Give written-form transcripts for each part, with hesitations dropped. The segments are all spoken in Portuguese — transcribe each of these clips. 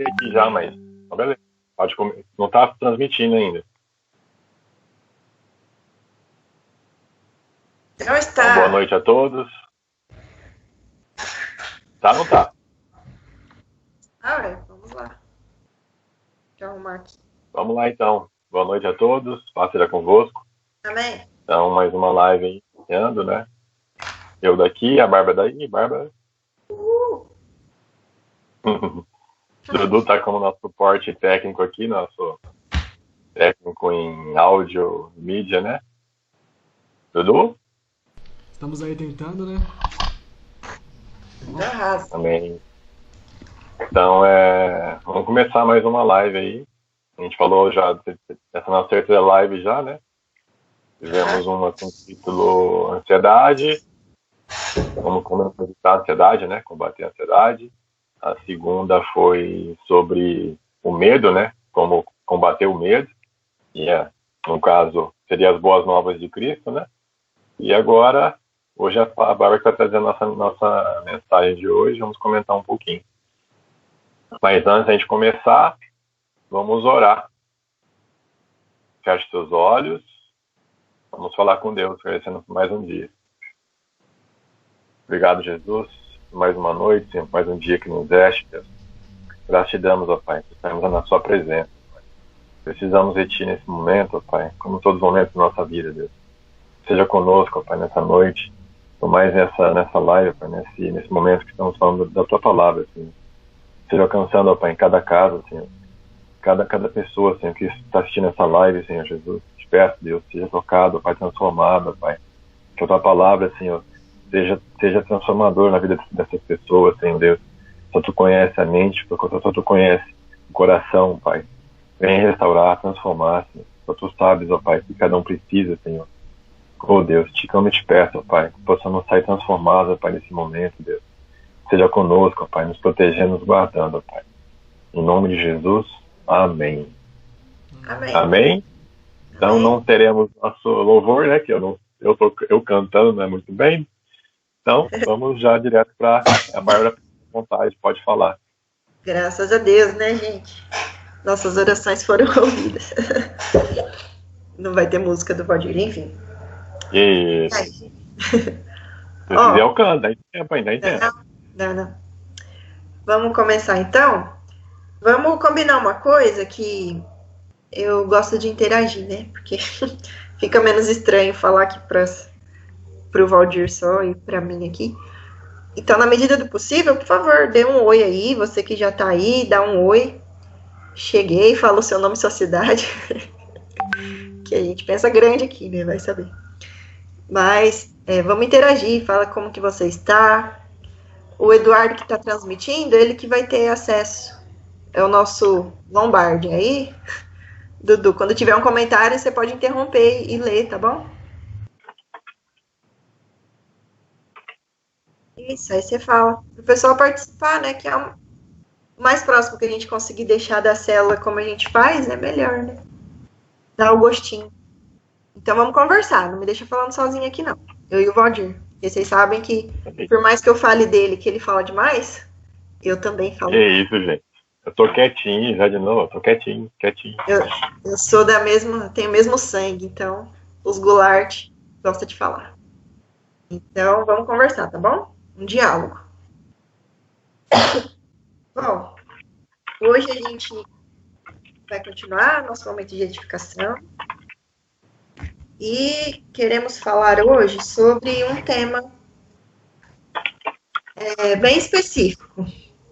comecei aqui já, mas beleza. Não tá transmitindo ainda. Não está. Então, boa noite a todos. Tá ou não tá? Vamos lá. Deixa eu arrumar aqui. Vamos lá, então. Boa noite a todos. Paz seja convosco. Amém. Então, mais uma live aí, iniciando, né? Eu daqui, a Bárbara daí. Bárbara. Dudu tá como nosso suporte técnico aqui, nosso técnico em áudio, mídia, né? Dudu? Estamos aí tentando, né? Arrasa. Também. Então, vamos começar mais uma live aí. A gente falou já, essa nossa terceira live já, né? Tivemos uma com o título Ansiedade. Vamos começar a ansiedade, né? Combater a ansiedade. A segunda foi sobre o medo, né? Como combater o medo. E, no caso, seria as boas novas de Cristo, né? E agora, hoje a Bárbara está trazendo nossa mensagem de hoje. Vamos comentar um pouquinho. Mas antes da gente começar, vamos orar. Feche seus olhos. Vamos falar com Deus, agradecendo por mais um dia. Obrigado, Jesus, por mais uma noite, mais um dia que nos deste, Deus. Graças te damos, ó Pai, que estamos na sua presença. Pai. Precisamos de Ti nesse momento, ó Pai, como todos os momentos da nossa vida, Deus. Seja conosco, ó Pai, nessa noite, ou mais nessa live, Pai, nesse momento que estamos falando da Tua palavra, Senhor. Seja alcançando, ó Pai, em cada casa, Senhor. Cada pessoa, Senhor, que está assistindo essa live, Senhor Jesus. Te peço, Deus, seja tocado, ó Pai, transformado, ó Pai. Que a Tua palavra, Senhor, seja transformador na vida dessas pessoas, Senhor Deus. Só Tu conhece a mente, só Tu conhece o coração, Pai. Vem restaurar, transformar, Senhor. Só Tu sabes, ó Pai, que cada um precisa, Senhor. Oh Deus, te clamo e te peço, ó Pai, que possamos sair transformados, ó Pai, nesse momento, Deus. Seja conosco, ó Pai, nos protegendo, nos guardando, ó Pai. Em nome de Jesus, amém. Amém. Amém? Então não teremos nosso louvor, né? Que eu cantando, não é muito bem. Então, vamos já direto para a Bárbara, vontade, pode falar. Graças a Deus, né, gente? Nossas orações foram ouvidas. Não vai ter música do Valdir, enfim. Isso. Se quiser, eu canto, dá tempo ainda, Não. Vamos começar, então? Vamos combinar uma coisa que eu gosto de interagir, né? Porque fica menos estranho falar aqui pro Valdir só e pra mim aqui. Então, na medida do possível, por favor, dê um oi aí. Você que já tá aí, dá um oi. Cheguei, fala o seu nome e sua cidade. Que a gente pensa grande aqui, né? Vai saber. Mas vamos interagir, fala como que você está. O Eduardo que está transmitindo, ele que vai ter acesso. É o nosso Lombardi aí. Dudu, quando tiver um comentário, você pode interromper e ler, tá bom? Isso, aí você fala. O pessoal participar, né? Que é o mais próximo que a gente conseguir deixar da célula como a gente faz, é melhor, né? Dá o gostinho. Então vamos conversar, não me deixa falando sozinha aqui, não. Eu e o Valdir. Porque vocês sabem que, por mais que eu fale dele, que ele fala demais, eu também falo. É isso, gente. Eu tô quietinho, já de novo, eu tô quietinho. Eu sou da mesma, tenho o mesmo sangue, então os Goulart gostam de falar. Então vamos conversar, tá bom? Um diálogo. Bom, hoje a gente vai continuar nosso momento de edificação. E queremos falar hoje sobre um tema bem específico.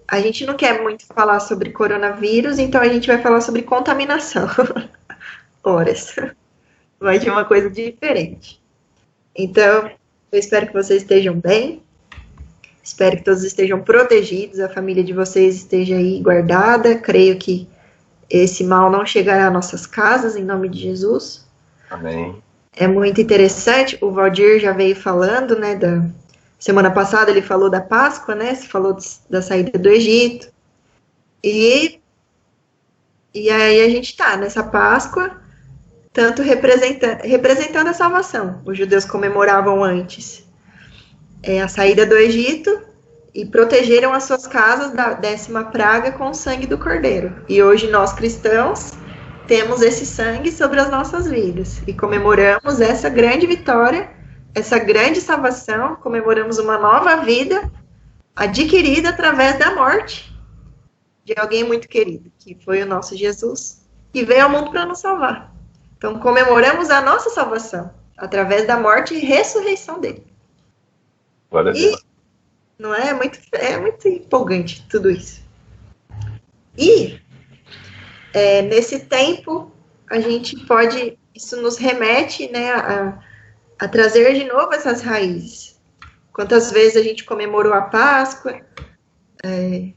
A gente não quer muito falar sobre coronavírus, então a gente vai falar sobre contaminação. Horas. Vai de uma coisa diferente. Então, eu espero que vocês estejam bem. Espero que todos estejam protegidos, a família de vocês esteja aí guardada. Creio que esse mal não chegará às nossas casas, em nome de Jesus. Amém. É muito interessante, o Valdir já veio falando, né, semana passada ele falou da Páscoa, né, se falou da saída do Egito, e aí a gente tá nessa Páscoa, tanto representando a salvação. Os judeus comemoravam antes a saída do Egito, e protegeram as suas casas da 10ª praga com o sangue do Cordeiro. E hoje nós cristãos temos esse sangue sobre as nossas vidas e comemoramos essa grande vitória, essa grande salvação, comemoramos uma nova vida adquirida através da morte de alguém muito querido, que foi o nosso Jesus, que veio ao mundo para nos salvar. Então comemoramos a nossa salvação através da morte e ressurreição dele. Glória a Deus. Não é? É muito empolgante tudo isso. E nesse tempo a gente pode, isso nos remete, né, a trazer de novo essas raízes. Quantas vezes a gente comemorou a Páscoa, em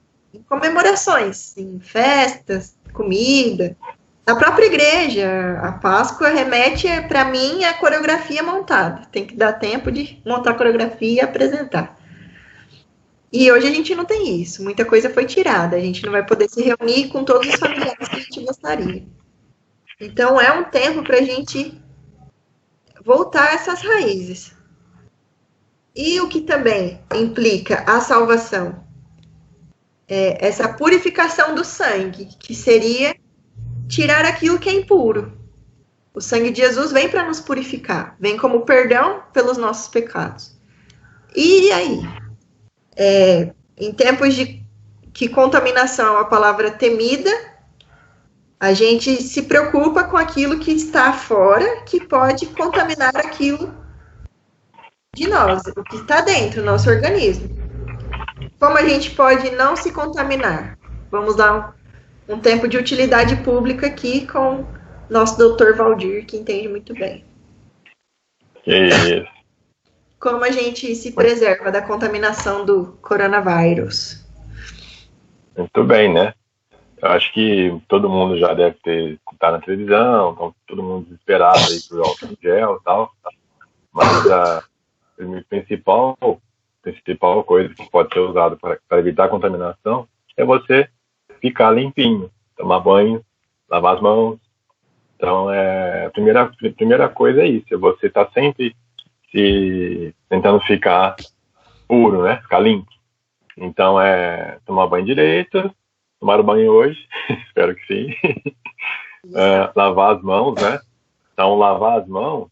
comemorações, em festas, comida. Na própria igreja, a Páscoa remete, para mim, à coreografia montada. Tem que dar tempo de montar a coreografia e apresentar. E hoje a gente não tem isso. Muita coisa foi tirada. A gente não vai poder se reunir com todos os familiares que a gente gostaria. Então, é um tempo para a gente voltar a essas raízes. E o que também implica a salvação? Essa purificação do sangue, que seria tirar aquilo que é impuro. O sangue de Jesus vem para nos purificar, vem como perdão pelos nossos pecados. E aí? Em tempos de que contaminação é uma palavra temida, a gente se preocupa com aquilo que está fora, que pode contaminar aquilo de nós, o que está dentro do nosso organismo. Como a gente pode não se contaminar? Vamos dar um tempo de utilidade pública aqui com nosso doutor Valdir, que entende muito bem. Isso. Como a gente se preserva da contaminação do coronavírus? Muito bem, né? Eu acho que todo mundo já deve ter escutado na televisão, então todo mundo desesperado aí por álcool em gel e tal. Mas a principal coisa que pode ser usada para evitar a contaminação é você ficar limpinho, tomar banho, lavar as mãos. Então, a primeira coisa é isso, é você estar sempre tentando ficar puro, né? Ficar limpo. Então, tomar banho direito, tomar o banho hoje, espero que sim. Lavar as mãos, né? Então, lavar as mãos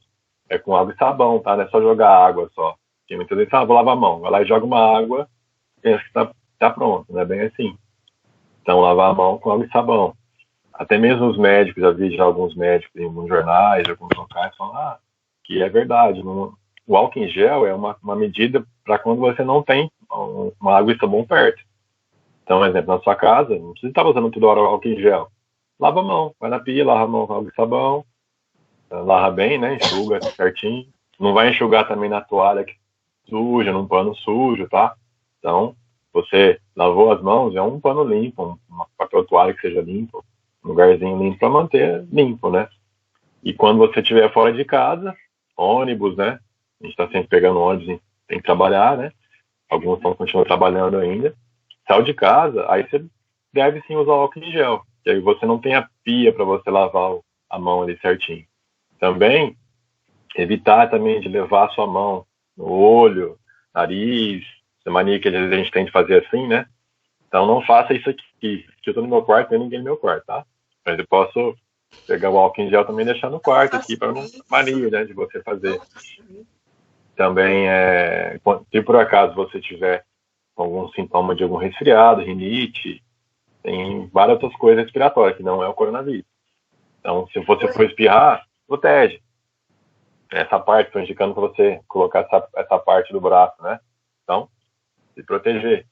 é com água e sabão, tá? Não é só jogar água só. Porque muitas vezes, vou lavar a mão. Vai lá e joga uma água, pensa que tá pronto, não é bem assim. Então, lavar a mão com água e sabão. Até mesmo os médicos, já vi alguns médicos em alguns jornais, alguns locais, falam que é verdade. O álcool em gel é uma medida para quando você não tem uma água e sabão perto. Então, por exemplo, na sua casa, não precisa estar usando toda hora álcool em gel. Lava a mão, vai na pia, lava a mão com água e sabão, lava bem, né? Enxuga certinho. Não vai enxugar também na toalha suja, num pano sujo, tá? Então, você lavou as mãos, é um pano limpo, um papel toalha que seja limpo, um lugarzinho limpo para manter limpo, né? E quando você estiver fora de casa, ônibus, né? A gente está sempre pegando ônibus, tem que trabalhar, né? Alguns continuam trabalhando ainda. Saiu de casa, aí você deve sim usar álcool em gel, que aí você não tem a pia para você lavar a mão ali certinho. Também, evitar também de levar a sua mão no olho, nariz, essa mania que às vezes a gente tem de fazer assim, né? Então não faça isso aqui. Se eu tô no meu quarto, tem ninguém no meu quarto, tá? Mas eu posso pegar o álcool em gel também e deixar no quarto aqui, para não mania, né, de você fazer. Também, se por acaso você tiver algum sintoma de algum resfriado, rinite, tem várias outras coisas respiratórias, que não é o coronavírus. Então, se você for espirrar, protege. Essa parte, estou indicando para você colocar essa parte do braço, né? Então, se proteger.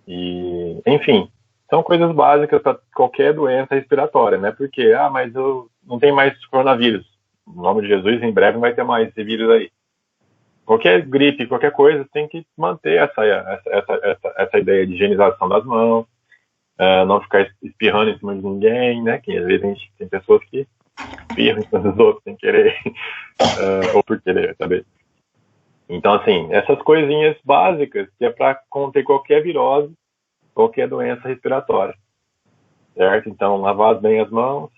E, enfim, são coisas básicas para qualquer doença respiratória, né? Porque, mas eu não tenho mais coronavírus. Em nome de Jesus, em breve não vai ter mais esse vírus aí. Qualquer gripe, qualquer coisa, tem que manter essa ideia de higienização das mãos, não ficar espirrando em cima de ninguém, né? Que às vezes a gente tem pessoas que espirram em cima dos outros sem querer, ou por querer, sabe? Então, assim, essas coisinhas básicas que é para conter qualquer virose, qualquer doença respiratória, certo? Então, lavar bem as mãos,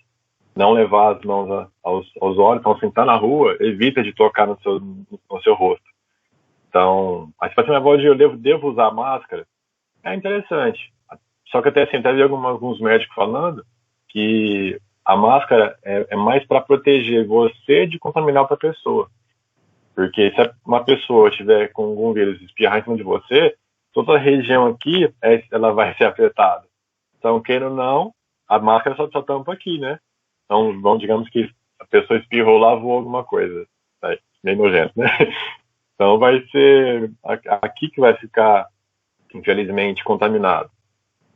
não levar as mãos aos olhos. Então, assim, tá na rua, evita de tocar no seu rosto. Então, aí tipo assim, mas Valdir, eu devo usar máscara? É interessante. Só que até assim, até vi alguns médicos falando que a máscara é mais para proteger você de contaminar outra pessoa. Porque se uma pessoa estiver com algum vírus espirrar em cima de você, toda a região aqui, ela vai ser afetada. Então, queira ou não, a máscara só tampa aqui, né? Então, digamos que a pessoa espirrou lá, voou alguma coisa. É meio nojento, né? Então, vai ser aqui que vai ficar, infelizmente, contaminado.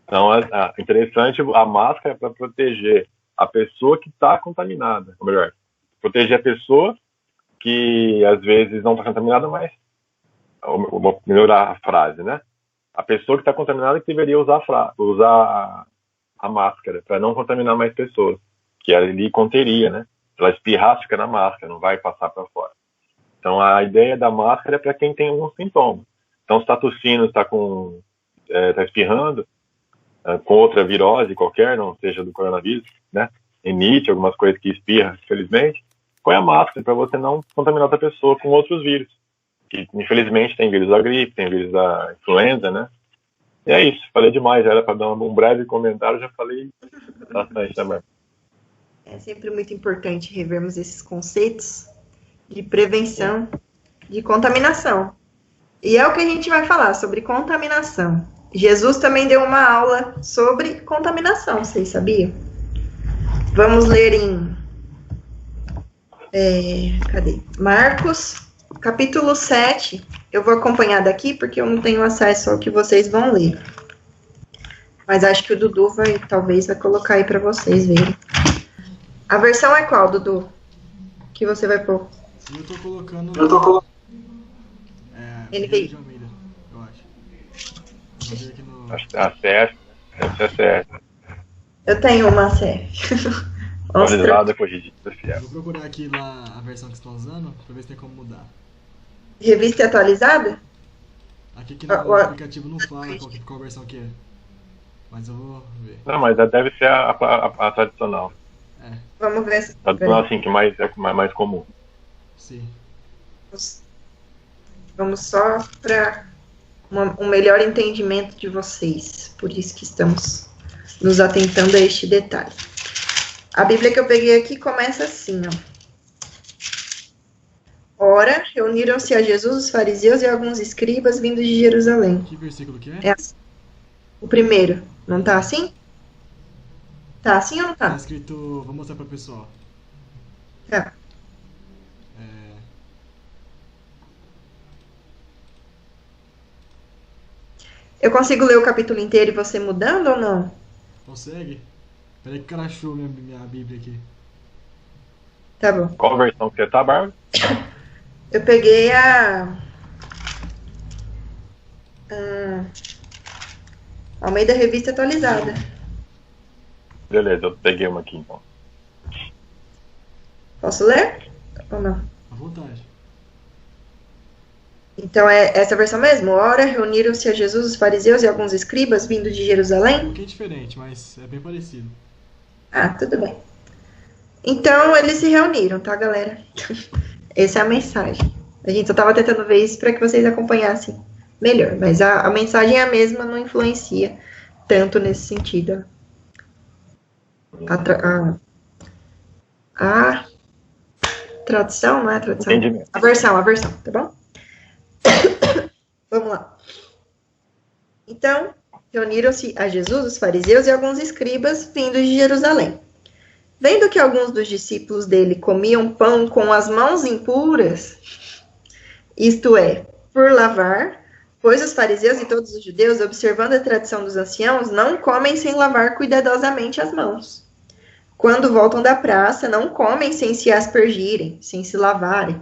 Então, é interessante, a máscara é para proteger a pessoa que está contaminada. Ou melhor, proteger a pessoa que, às vezes, não está contaminada, mas... Vou melhorar a frase, né? A pessoa que está contaminada que deveria usar a máscara para não contaminar mais pessoas, que ali conteria, né? Se ela espirrar, fica na máscara, não vai passar para fora. Então, a ideia da máscara é para quem tem algum sintoma. Então, se está tossindo, está espirrando, com outra virose qualquer, não seja do coronavírus, né? Emite algumas coisas que espirra, infelizmente, põe a máscara para você não contaminar outra pessoa com outros vírus. Que, infelizmente, tem vírus da gripe, tem vírus da influenza, né? E é isso, falei demais, era para dar um breve comentário, já falei bastante também. É sempre muito importante revermos esses conceitos de prevenção de contaminação. E é o que a gente vai falar sobre contaminação. Jesus também deu uma aula sobre contaminação, vocês sabiam? Vamos ler em cadê? Marcos, capítulo 7. Eu vou acompanhar daqui porque eu não tenho acesso ao que vocês vão ler. Mas acho que o Dudu talvez vai colocar aí para vocês verem. A versão é qual, Dudu? Que você vai pôr? Eu tô colocando... NVI. de Almeida, eu acho. Vou ver aqui no... Acho que a CF, essa é certa. Eu tenho uma CF. Atualizada, corrigida, fiel. Vou procurar aqui lá a versão que estão usando, pra ver se tem como mudar. Revista atualizada? Aqui que no aplicativo não fala qual versão que é. Mas eu vou ver. Não, mas deve ser a tradicional. É. Vamos ver se... Tradicional, assim, que é mais comum. Sim. Vamos só para um melhor entendimento de vocês. Por isso que estamos nos atentando a este detalhe. A Bíblia que eu peguei aqui começa assim, ó. Ora, reuniram-se a Jesus os fariseus e alguns escribas vindos de Jerusalém. Que versículo que é? É assim. O primeiro. Não tá assim? Tá assim ou não tá? Tá escrito... Vou mostrar pro pessoal. Tá. Eu consigo ler o capítulo inteiro e você mudando ou não? Consegue? Peraí que crashou minha Bíblia aqui. Tá bom. Qual versão que você tá, Bárbara? Eu peguei a Almeida Revista Atualizada. Beleza, eu peguei uma aqui, então. Posso ler? Ou não? À vontade. Então é essa versão mesmo? Ora, reuniram-se a Jesus os fariseus e alguns escribas vindos de Jerusalém? Um pouquinho diferente, mas é bem parecido. Ah, tudo bem. Então, eles se reuniram, tá, galera? Essa é a mensagem. A gente só tava tentando ver isso para que vocês acompanhassem melhor. Mas a mensagem é a mesma, não influencia tanto nesse sentido. A tradução, não é a tradução? Entendimento. A versão, tá bom? Vamos lá. Então, reuniram-se a Jesus os fariseus e alguns escribas vindos de Jerusalém. Vendo que alguns dos discípulos dele comiam pão com as mãos impuras, isto é, por lavar, pois os fariseus e todos os judeus, observando a tradição dos anciãos, não comem sem lavar cuidadosamente as mãos. Quando voltam da praça, não comem sem se aspergirem, sem se lavarem.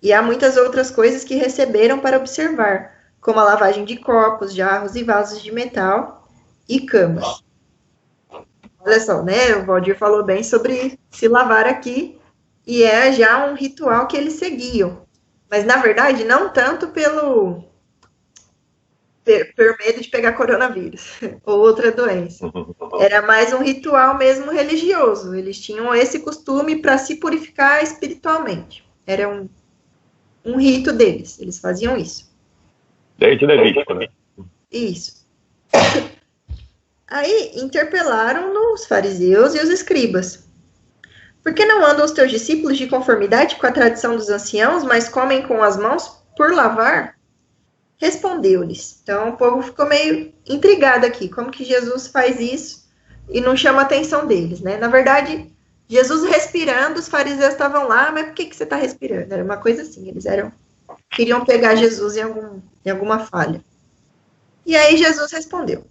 E há muitas outras coisas que receberam para observar, como a lavagem de copos, jarros e vasos de metal e camas. Olha só, né? O Valdir falou bem sobre se lavar aqui, e é já um ritual que eles seguiam. Mas, na verdade, não tanto por medo de pegar coronavírus ou outra doença. Era mais um ritual mesmo religioso. Eles tinham esse costume para se purificar espiritualmente. Era um rito deles. Eles faziam isso. Desde Levítico, né? Isso. Aí interpelaram os fariseus e os escribas. Por que não andam os teus discípulos de conformidade com a tradição dos anciãos, mas comem com as mãos por lavar? Respondeu-lhes. Então o povo ficou meio intrigado aqui. Como que Jesus faz isso e não chama a atenção deles, né? Na verdade, Jesus respirando, os fariseus estavam lá, mas por que você está respirando? Era uma coisa assim, eles queriam pegar Jesus em alguma falha. E aí Jesus respondeu.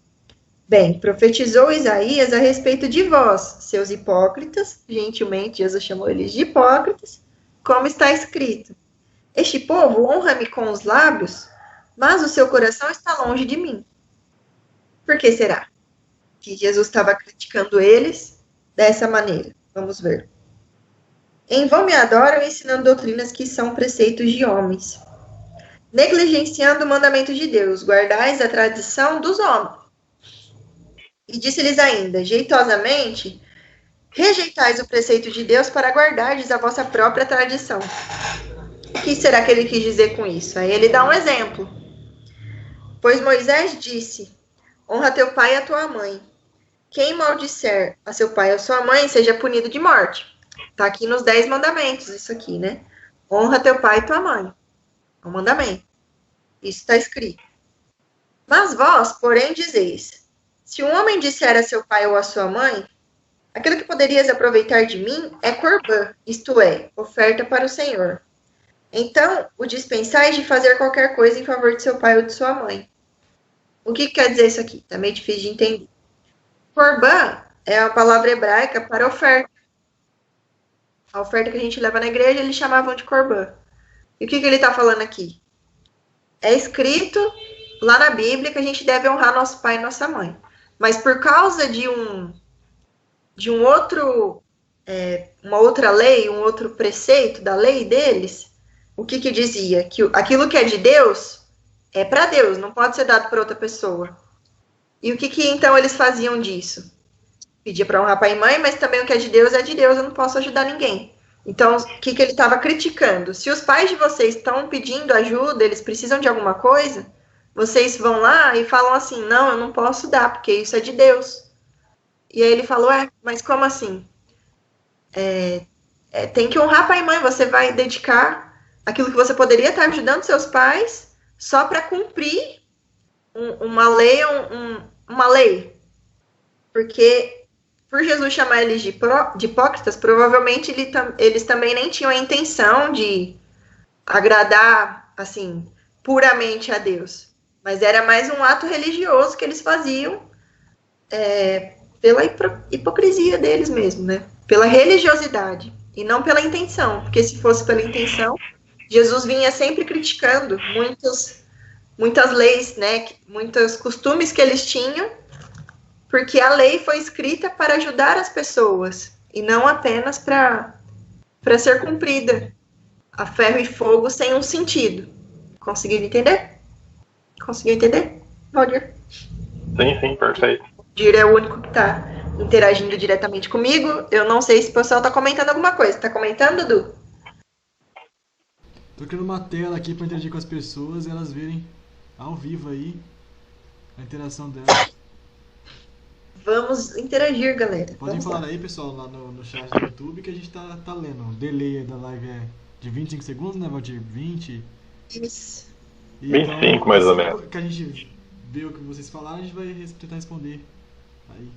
Bem, profetizou Isaías a respeito de vós, seus hipócritas, gentilmente Jesus chamou eles de hipócritas, como está escrito. Este povo honra-me com os lábios, mas o seu coração está longe de mim. Por que será que Jesus estava criticando eles dessa maneira? Vamos ver. Em vão me adoram ensinando doutrinas que são preceitos de homens, negligenciando o mandamento de Deus, guardais a tradição dos homens. E disse-lhes ainda, jeitosamente, rejeitais o preceito de Deus para guardardes a vossa própria tradição. O que será que ele quis dizer com isso? Aí ele dá um exemplo. Pois Moisés disse, honra teu pai e a tua mãe. Quem maldisser a seu pai ou a sua mãe, seja punido de morte. Está aqui nos 10 mandamentos, isso aqui, né? Honra teu pai e tua mãe. É um mandamento. Isso está escrito. Mas vós, porém, dizeis, se um homem disser a seu pai ou a sua mãe, aquilo que poderias aproveitar de mim é corbã, isto é, oferta para o Senhor. Então, o dispensais de fazer qualquer coisa em favor de seu pai ou de sua mãe. O que quer dizer isso aqui? Está meio difícil de entender. Corbã é a palavra hebraica para oferta. A oferta que a gente leva na igreja, eles chamavam de corbã. E o que ele está falando aqui? É escrito lá na Bíblia que a gente deve honrar nosso pai e nossa mãe. Mas por causa de uma outra lei, um outro preceito da lei deles, o que dizia? Que aquilo que é de Deus é para Deus, não pode ser dado para outra pessoa. E o que então eles faziam disso? Pedia para honrar pai e mãe, mas também o que é de Deus, eu não posso ajudar ninguém. Então, o que ele estava criticando? Se os pais de vocês estão pedindo ajuda, eles precisam de alguma coisa, vocês vão lá e falam assim, não, eu não posso dar, porque isso é de Deus. E aí ele falou, mas como assim? Tem que honrar pai e mãe, você vai dedicar aquilo que você poderia estar ajudando seus pais só para cumprir uma lei, uma lei. Porque por Jesus chamar eles de hipócritas, provavelmente eles também nem tinham a intenção de agradar, assim, puramente a Deus. Mas era mais um ato religioso que eles faziam pela hipocrisia deles mesmo, né? Pela religiosidade e não pela intenção. Porque se fosse pela intenção, Jesus vinha sempre criticando muitas leis, né? Muitos costumes que eles tinham, porque a lei foi escrita para ajudar as pessoas e não apenas para ser cumprida a ferro e fogo sem um sentido. Conseguiram entender? Conseguiu entender, Valdir? Sim, perfeito. O Valdir é o único que está interagindo diretamente comigo. Eu não sei se o pessoal está comentando alguma coisa. Está comentando, Dudu? Tô criando uma tela aqui para interagir com as pessoas e elas verem ao vivo aí a interação delas. Vamos interagir, galera. Podem falar aí, pessoal, lá no chat do YouTube que a gente tá lendo. O delay da live é de 25 segundos, né, Valdir? 20? Isso. E 25, então, mais ou menos. Que a gente vê o que vocês falaram, a gente vai tentar responder aí.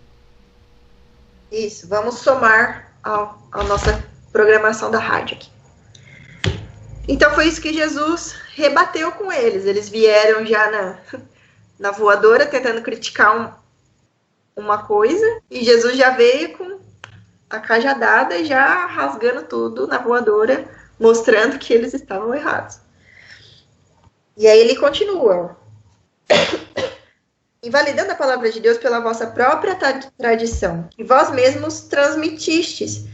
Isso, vamos somar a nossa programação da rádio aqui. Então foi isso que Jesus rebateu com eles. Eles vieram já na voadora tentando criticar uma coisa, e Jesus já veio com a cajadada já rasgando tudo na voadora, mostrando que eles estavam errados. E aí ele continua. Invalidando a palavra de Deus pela vossa própria tradição, que vós mesmos transmitistes,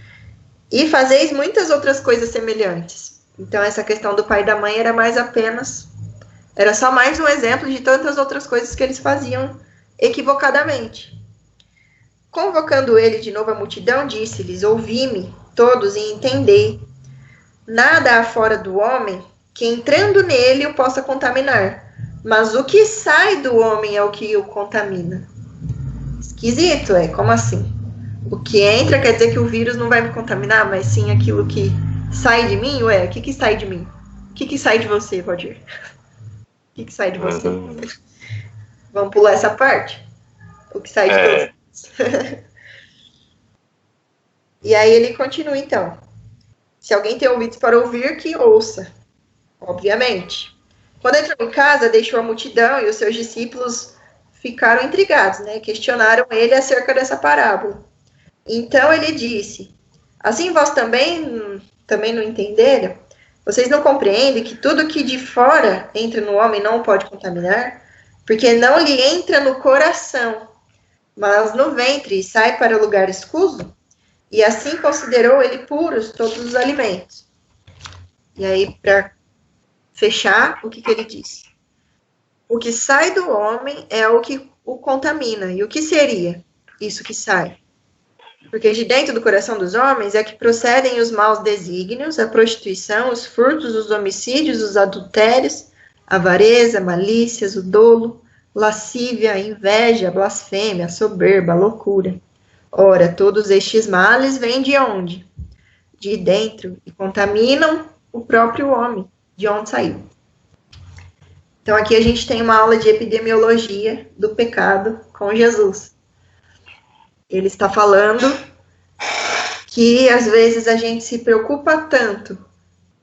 e fazeis muitas outras coisas semelhantes. Então essa questão do pai e da mãe era só mais um exemplo de tantas outras coisas que eles faziam equivocadamente. Convocando ele de novo a multidão, disse-lhes, ouvi-me todos e entendei. Nada há fora do homem que entrando nele o possa contaminar. Mas o que sai do homem é o que o contamina. Esquisito, como assim? O que entra quer dizer que o vírus não vai me contaminar, mas sim aquilo que sai de mim? Ué, o que sai de mim? O que sai de você, Valdir? O que sai de você? Vamos pular essa parte? O que sai de todos? E aí ele continua, então. Se alguém tem ouvidos para ouvir, que ouça. Obviamente. Quando entrou em casa, deixou a multidão e os seus discípulos ficaram intrigados, né? Questionaram ele acerca dessa parábola. Então ele disse: assim vós também não entenderam? Vocês não compreendem que tudo que de fora entra no homem não o pode contaminar? Porque não lhe entra no coração, mas no ventre e sai para o lugar escuso? E assim considerou ele puros todos os alimentos. E aí, para fechar, o que ele disse? O que sai do homem é o que o contamina. E o que seria isso que sai? Porque de dentro do coração dos homens é que procedem os maus desígnios, a prostituição, os furtos, os homicídios, os adultérios, a avareza, malícias, o dolo, lascívia, a inveja, a blasfêmia, a soberba, a loucura. Ora, todos estes males vêm de onde? De dentro, e contaminam o próprio homem, de onde saiu. Então aqui a gente tem uma aula de epidemiologia do pecado com Jesus. Ele está falando que às vezes a gente se preocupa tanto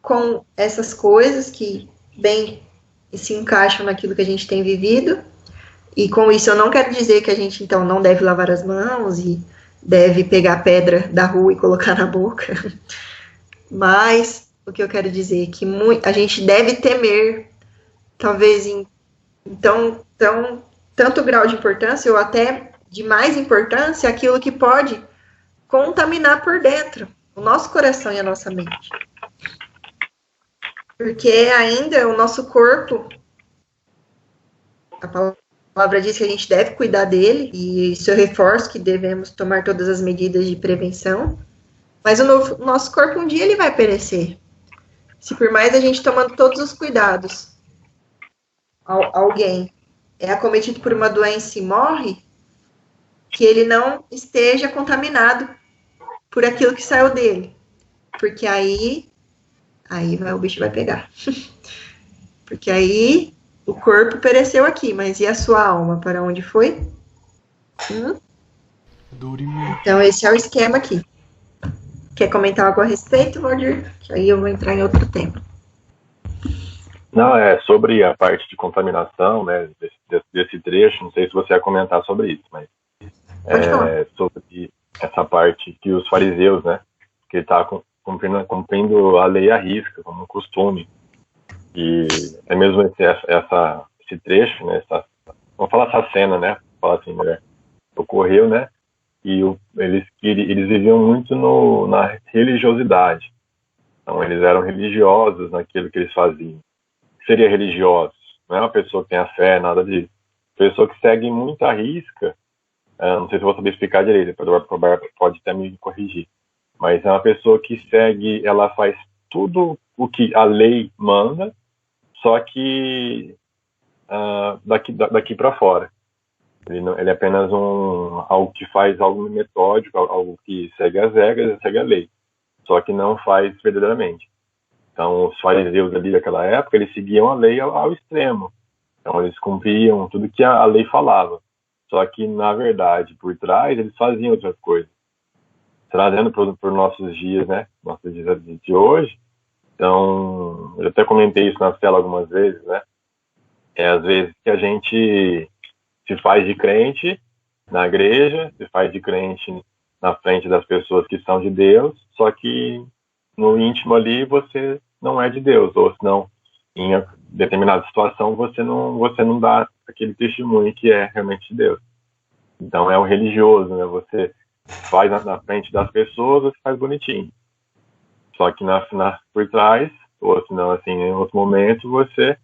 com essas coisas que bem se encaixam naquilo que a gente tem vivido, e com isso eu não quero dizer que a gente então não deve lavar as mãos e deve pegar pedra da rua e colocar na boca, mas o que eu quero dizer é que a gente deve temer, talvez em tanto grau de importância ou até de mais importância, aquilo que pode contaminar por dentro o nosso coração e a nossa mente. Porque ainda o nosso corpo, a palavra diz que a gente deve cuidar dele, e isso eu reforço que devemos tomar todas as medidas de prevenção, mas o nosso corpo um dia ele vai perecer. Se por mais a gente tomando todos os cuidados, alguém é acometido por uma doença e morre, que ele não esteja contaminado por aquilo que saiu dele. Porque aí o bicho vai pegar. Porque aí o corpo pereceu aqui, mas e a sua alma? Para onde foi? Então esse é o esquema aqui. Quer comentar algo a respeito, Valdir? Que aí eu vou entrar em outro tema. Não, sobre a parte de contaminação, né, desse trecho, não sei se você ia comentar sobre isso, mas sobre essa parte que os fariseus, né, que ele está cumprindo a lei à risca, como um costume. E é mesmo esse trecho, né, vamos falar essa cena, né, falar assim, né, ocorreu, né, e eles viviam muito na religiosidade. Então, eles eram religiosos naquilo que eles faziam. O que seria religioso? Não é uma pessoa que tem a fé, nada disso. Pessoa que segue muito à risca. Não sei se eu vou saber explicar direito, o Roberto pode até me corrigir. Mas é uma pessoa que segue, ela faz tudo o que a lei manda, só que daqui para fora. Ele é apenas algo que faz algo metódico, algo que segue as regras, segue a lei, só que não faz verdadeiramente. Então, os fariseus ali daquela época, eles seguiam a lei ao extremo. Então, eles cumpriam tudo que a lei falava. Só que, na verdade, por trás, eles faziam outras coisas. Trazendo para os nossos dias, né? Nossos dias de hoje. Então, eu até comentei isso na tela algumas vezes, né? Às vezes que a gente se faz de crente na igreja, se faz de crente na frente das pessoas que são de Deus, só que no íntimo ali você não é de Deus, ou senão em determinada situação você não dá aquele testemunho que é realmente de Deus. Então é o religioso, né? Você faz na frente das pessoas, você faz bonitinho. Só que por trás, ou senão assim, em outro momento, você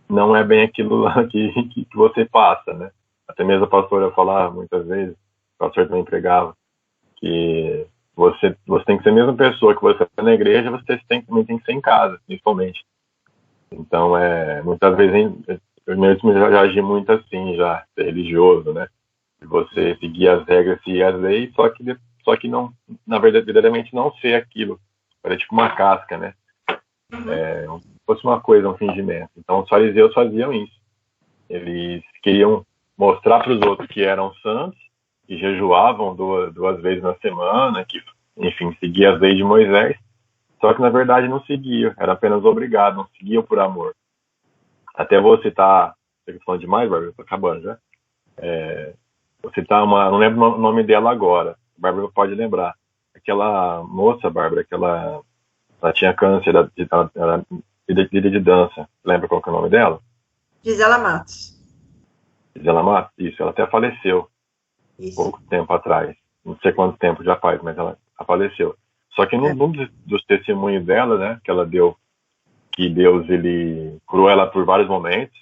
não é bem aquilo lá que você passa, né? Até mesmo a pastora falava muitas vezes, o pastor também pregava, que você tem que ser a mesma pessoa que você é na igreja, você também tem que ser em casa, principalmente. Então, muitas vezes eu mesmo já agi muito assim, já ser religioso, né? De você seguir as regras e as leis, só que não, na verdade, verdadeiramente não ser aquilo. Era tipo uma casca, né? Como se fosse uma coisa, um fingimento. Então, os fariseus faziam isso. Eles queriam mostrar para os outros que eram santos, que jejuavam duas vezes na semana, que, enfim, seguiam as leis de Moisés, só que na verdade não seguiam, era apenas obrigado, não seguiam por amor. Até vou citar, estou falando demais, Bárbara, estou acabando já. Vou citar não lembro o nome dela agora, a Bárbara pode lembrar. Aquela moça, Bárbara, ela tinha câncer, ela líder de dança. Lembra qual que é o nome dela? Gisela Matos. Gisela Matos? Isso, ela até faleceu pouco tempo atrás. Não sei quanto tempo já faz, mas ela faleceu. Só que num dos testemunhos dela, né, que ela deu, que Deus, ele curou ela por vários momentos,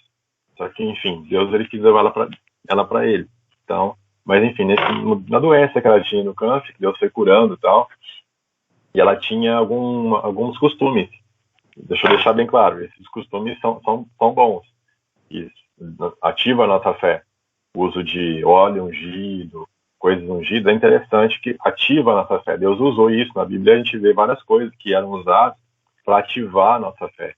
só que, enfim, Deus, ele quis levar ela para ele. Então, mas, enfim, na doença que ela tinha no câncer, que Deus foi curando e tal, e ela tinha alguns costumes. Deixa eu deixar bem claro, esses costumes são bons. Isso ativa a nossa fé. O uso de óleo ungido, coisas ungidas, é interessante que ativa a nossa fé. Deus usou isso. Na Bíblia a gente vê várias coisas que eram usadas para ativar a nossa fé.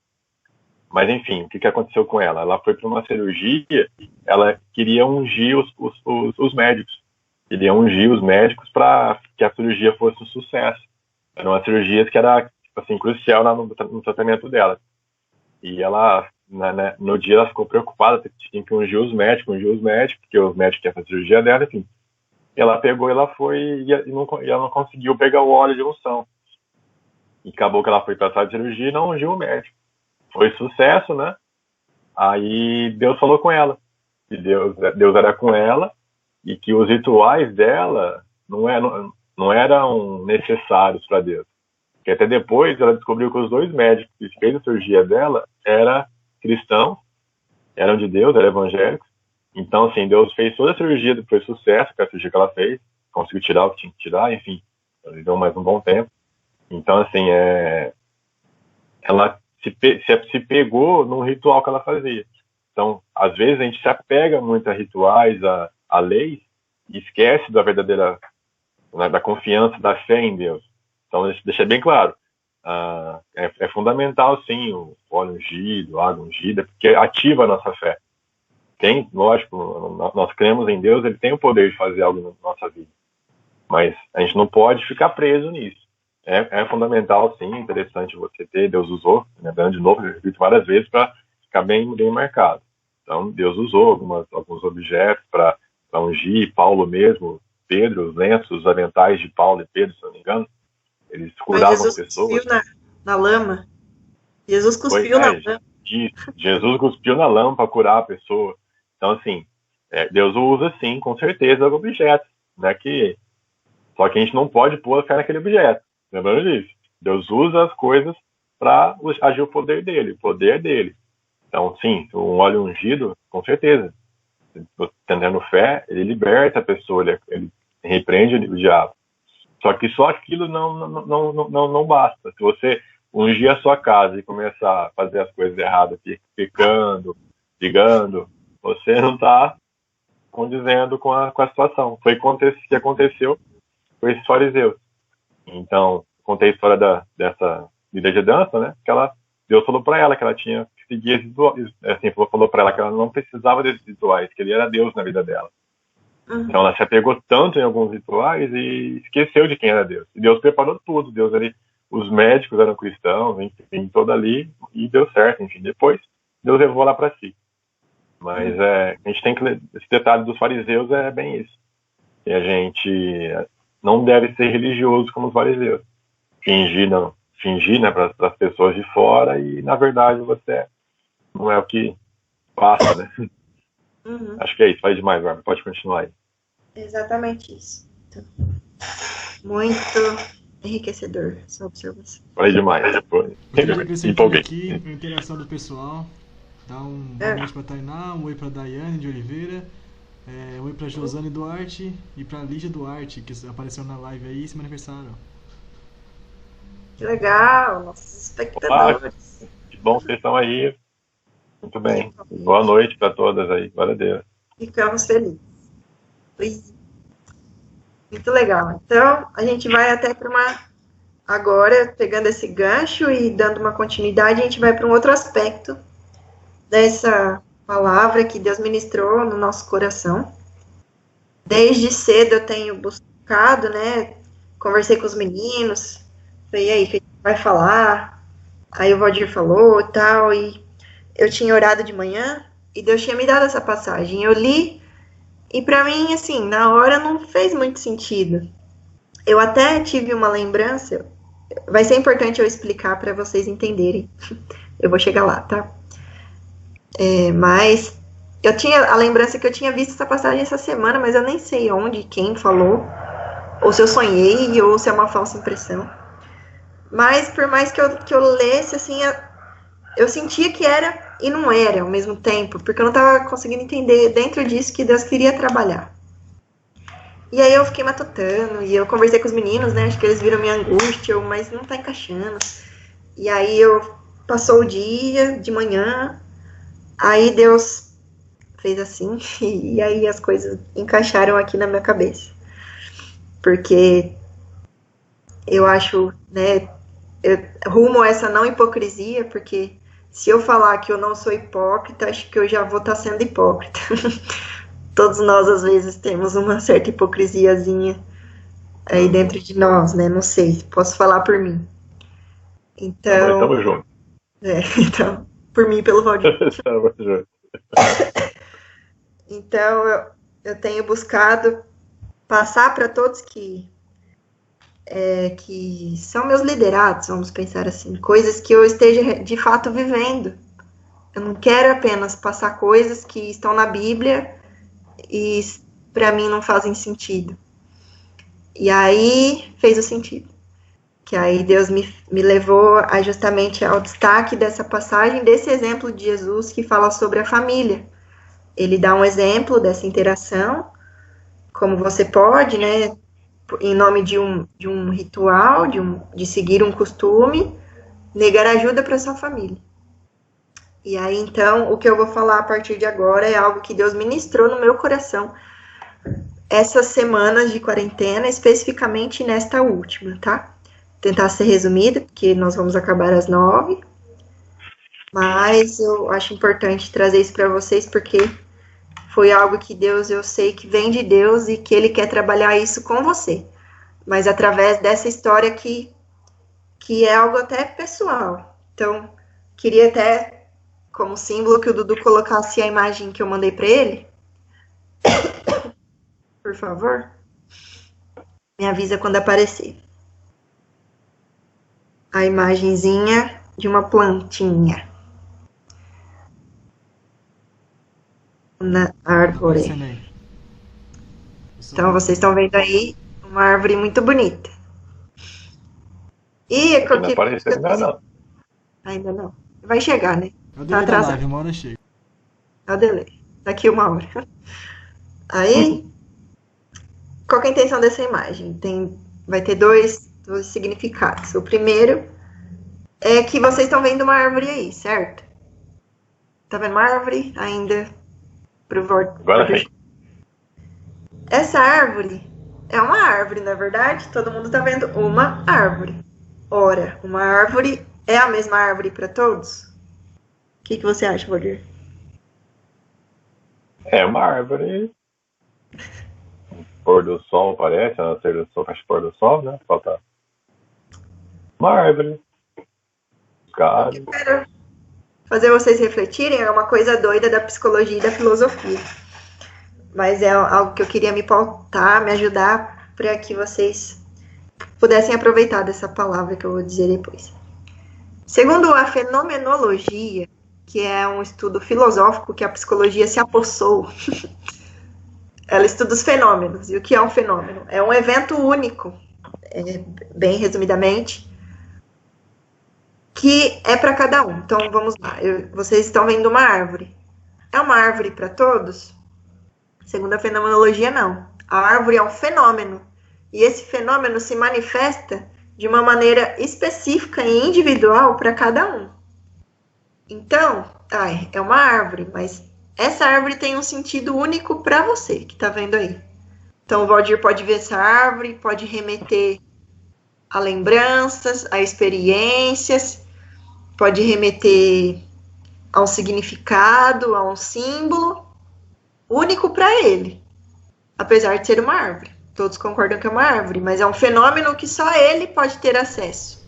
Mas, enfim, o que aconteceu com ela? Ela foi para uma cirurgia, ela queria ungir os médicos. Queria ungir os médicos para que a cirurgia fosse um sucesso. Era uma cirurgia que era, tipo assim, crucial no tratamento dela. E ela, no dia, ela ficou preocupada, tinha que ungir os médicos, porque os médicos querem fazer a cirurgia dela, enfim. Ela pegou, ela foi e ela não conseguiu pegar o óleo de unção. E acabou que ela foi para a sala de cirurgia e não ungiu o médico. Foi sucesso, né? Aí Deus falou com ela. Que Deus era com ela e que os rituais dela não eram necessários para Deus. Porque até depois ela descobriu que os dois médicos que fez a cirurgia dela eram cristãos, eram de Deus, eram evangélicos. Então, assim, Deus fez toda a cirurgia, foi sucesso com a cirurgia que ela fez, conseguiu tirar o que tinha que tirar, enfim, ela viveu mais um bom tempo. Então, assim, ela se pegou num ritual que ela fazia. Então, às vezes a gente se apega muito a rituais, a leis, e esquece da verdadeira, da confiança, da fé em Deus. Então, deixa bem claro, é fundamental, sim, o óleo ungido, a água ungida, porque ativa a nossa fé. Lógico, nós cremos em Deus, ele tem o poder de fazer algo na nossa vida. Mas a gente não pode ficar preso nisso. É fundamental, sim, interessante você ter, Deus usou, lembrando de novo, eu repito várias vezes, para ficar bem marcado. Então, Deus usou alguns objetos para ungir, Paulo mesmo, Pedro, os lenços, os aventais de Paulo e Pedro, se não me engano, eles curavam as pessoas. Jesus cuspiu na lama. Jesus cuspiu na lama. Jesus cuspiu na lama para curar a pessoa. Então, assim, Deus usa, sim, com certeza, objetos, né? Só que a gente não pode pôr a fé naquele objeto. Lembrando disso. Deus usa as coisas para agir o poder dele. O poder é dele. Então, sim, um óleo ungido, com certeza. Tendo fé, ele liberta a pessoa, ele repreende o diabo. Só que só aquilo não basta. Se você ungir a sua casa e começar a fazer as coisas erradas, pecando, brigando, você não está condizendo com a situação. Foi o que aconteceu com esses fariseus. Então, contei a história dessa líder de dança, né? Que Deus falou para ela que ela tinha que seguir esses rituais. Assim, falou para ela que ela não precisava desses rituais, que ele era Deus na vida dela. Então ela se apegou tanto em alguns rituais e esqueceu de quem era Deus. E Deus preparou tudo. Os médicos eram cristãos, enfim, toda ali, e deu certo, enfim. Depois, Deus levou lá para si. Mas a gente tem que... Esse detalhe dos fariseus é bem isso. E a gente não deve ser religioso como os fariseus. Fingir, né, para as pessoas de fora e, na verdade, você não é o que passa, né? Acho que é isso. Faz demais, Bárbara. Pode continuar aí. Exatamente isso. Então, muito enriquecedor essa observação. Falei demais. Empolguei aqui a interação do pessoal. Dá um boa noite para Tainá, um oi para Daiane de Oliveira, um oi para Josane Duarte e para Lígia Duarte, que apareceu na live aí, semana aniversário. Que legal, nossos espectadores. Que bom que vocês estão aí. Muito bem. Boa noite para todas aí. Glória a Deus. Ficamos felizes. Muito legal. Então, a gente vai até para uma... Agora, pegando esse gancho e dando uma continuidade, a gente vai para um outro aspecto dessa palavra que Deus ministrou no nosso coração. Desde cedo eu tenho buscado, né? Conversei com os meninos. Falei, e aí, o que a gente vai falar? Aí o Valdir falou e tal, e eu tinha orado de manhã e Deus tinha me dado essa passagem. Eu li e para mim, assim, na hora não fez muito sentido. Eu até tive uma lembrança, vai ser importante eu explicar para vocês entenderem. Eu vou chegar lá, tá? Mas eu tinha a lembrança que eu tinha visto essa passagem essa semana, mas eu nem sei onde, quem falou, ou se eu sonhei, ou se é uma falsa impressão. Mas por mais que eu lesse, assim, eu sentia que era e não era ao mesmo tempo, porque eu não estava conseguindo entender dentro disso que Deus queria trabalhar. E aí eu fiquei matutando, e eu conversei com os meninos, né, acho que eles viram minha angústia, mas não tá encaixando. E aí passou o dia, de manhã, aí Deus fez assim, e aí as coisas encaixaram aqui na minha cabeça. Porque eu acho, né, rumo a essa não hipocrisia, porque se eu falar que eu não sou hipócrita, acho que eu já vou estar sendo hipócrita. Todos nós, às vezes, temos uma certa hipocrisiazinha aí dentro de nós, né? Não sei, posso falar por mim. Então... Tamo junto. Então, por mim e pelo Valdir. Tamo junto. Então, eu tenho buscado passar para todos que são meus liderados, vamos pensar assim, coisas que eu esteja de fato vivendo. Eu não quero apenas passar coisas que estão na Bíblia e para mim não fazem sentido. E aí fez o sentido. Que aí Deus me levou justamente ao destaque dessa passagem, desse exemplo de Jesus que fala sobre a família. Ele dá um exemplo dessa interação, como você pode, né, em nome de um ritual, de seguir um costume, negar ajuda para sua família. E aí, então, o que eu vou falar a partir de agora é algo que Deus ministrou no meu coração essas semanas de quarentena, especificamente nesta última, tá? Tentar ser resumida, porque nós vamos acabar às 9, mas eu acho importante trazer isso para vocês, porque foi algo que Deus, eu sei que vem de Deus e que Ele quer trabalhar isso com você. Mas através dessa história que é algo até pessoal. Então, queria até, como símbolo, que o Dudu colocasse a imagem que eu mandei para ele. Por favor. Me avisa quando aparecer. A imagenzinha de uma plantinha. Na árvore. Então, vocês estão vendo aí uma árvore muito bonita. E não apareceu ainda não. Ainda não. Vai chegar, né? É o delay da live, uma hora chega. É o delay. Daqui uma hora. Aí, qual que é a intenção dessa imagem? Vai ter dois significados. O primeiro é que vocês estão vendo uma árvore aí, certo? Tá vendo uma árvore ainda? Agora sim. Essa árvore é uma árvore, na verdade. Todo mundo tá vendo uma árvore. Ora, uma árvore é a mesma árvore para todos? O que você acha, Valdir? É uma árvore. Pôr do sol parece, a não ser do sol, faz pôr do sol, né? Falta uma árvore. Eu quero fazer vocês refletirem, é uma coisa doida da psicologia e da filosofia. Mas é algo que eu queria me pautar, me ajudar, para que vocês pudessem aproveitar dessa palavra que eu vou dizer depois. Segundo a fenomenologia, que é um estudo filosófico que a psicologia se apossou, ela estuda os fenômenos. E o que é um fenômeno? É um evento único, bem resumidamente, que é para cada um. Então, vamos lá. Vocês estão vendo uma árvore. É uma árvore para todos? Segundo a fenomenologia, não. A árvore é um fenômeno. E esse fenômeno se manifesta de uma maneira específica e individual para cada um. Então, é uma árvore, mas essa árvore tem um sentido único para você que está vendo aí. Então, o Valdir pode ver essa árvore, pode remeter a lembranças, a experiências, pode remeter a um significado, a um símbolo único para ele, apesar de ser uma árvore. Todos concordam que é uma árvore, mas é um fenômeno que só ele pode ter acesso.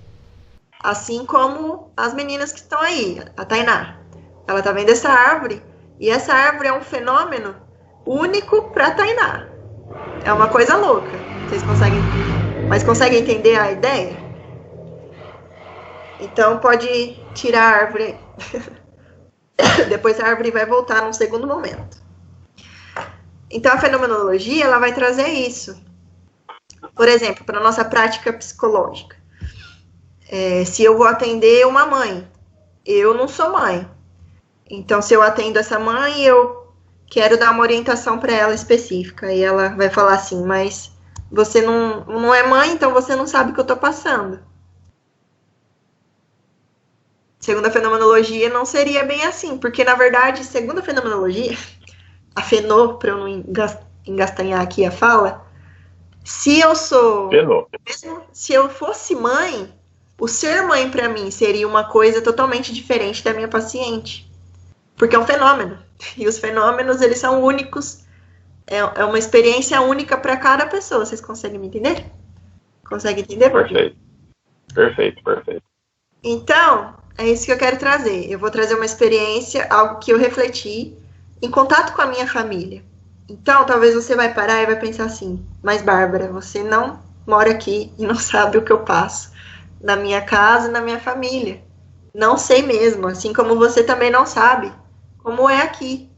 Assim como as meninas que estão aí, a Tainá. Ela tá vendo essa árvore, e essa árvore é um fenômeno único para Tainá. É uma coisa louca. Vocês conseguem entender a ideia? Então pode tirar a árvore aí. Depois a árvore vai voltar num segundo momento. Então a fenomenologia ela vai trazer isso. Por exemplo, para a nossa prática psicológica. Se eu vou atender uma mãe, eu não sou mãe. Então, se eu atendo essa mãe, eu quero dar uma orientação para ela específica. E ela vai falar assim, mas você não é mãe, então você não sabe o que eu estou passando. Segundo a fenomenologia, não seria bem assim. Porque, na verdade, segundo a fenomenologia, a Fenô, para eu não engastanhar aqui a fala, se eu fosse mãe, o ser mãe para mim seria uma coisa totalmente diferente da minha paciente. Porque é um fenômeno. E os fenômenos, eles são únicos. É uma experiência única para cada pessoa. Vocês conseguem me entender? Conseguem entender? Perfeito. Então, é isso que eu quero trazer. Eu vou trazer uma experiência, algo que eu refleti em contato com a minha família. Então, talvez você vai parar e vai pensar assim, mas Bárbara, você não mora aqui e não sabe o que eu passo na minha casa e na minha família. Não sei mesmo, assim como você também não sabe como é aqui.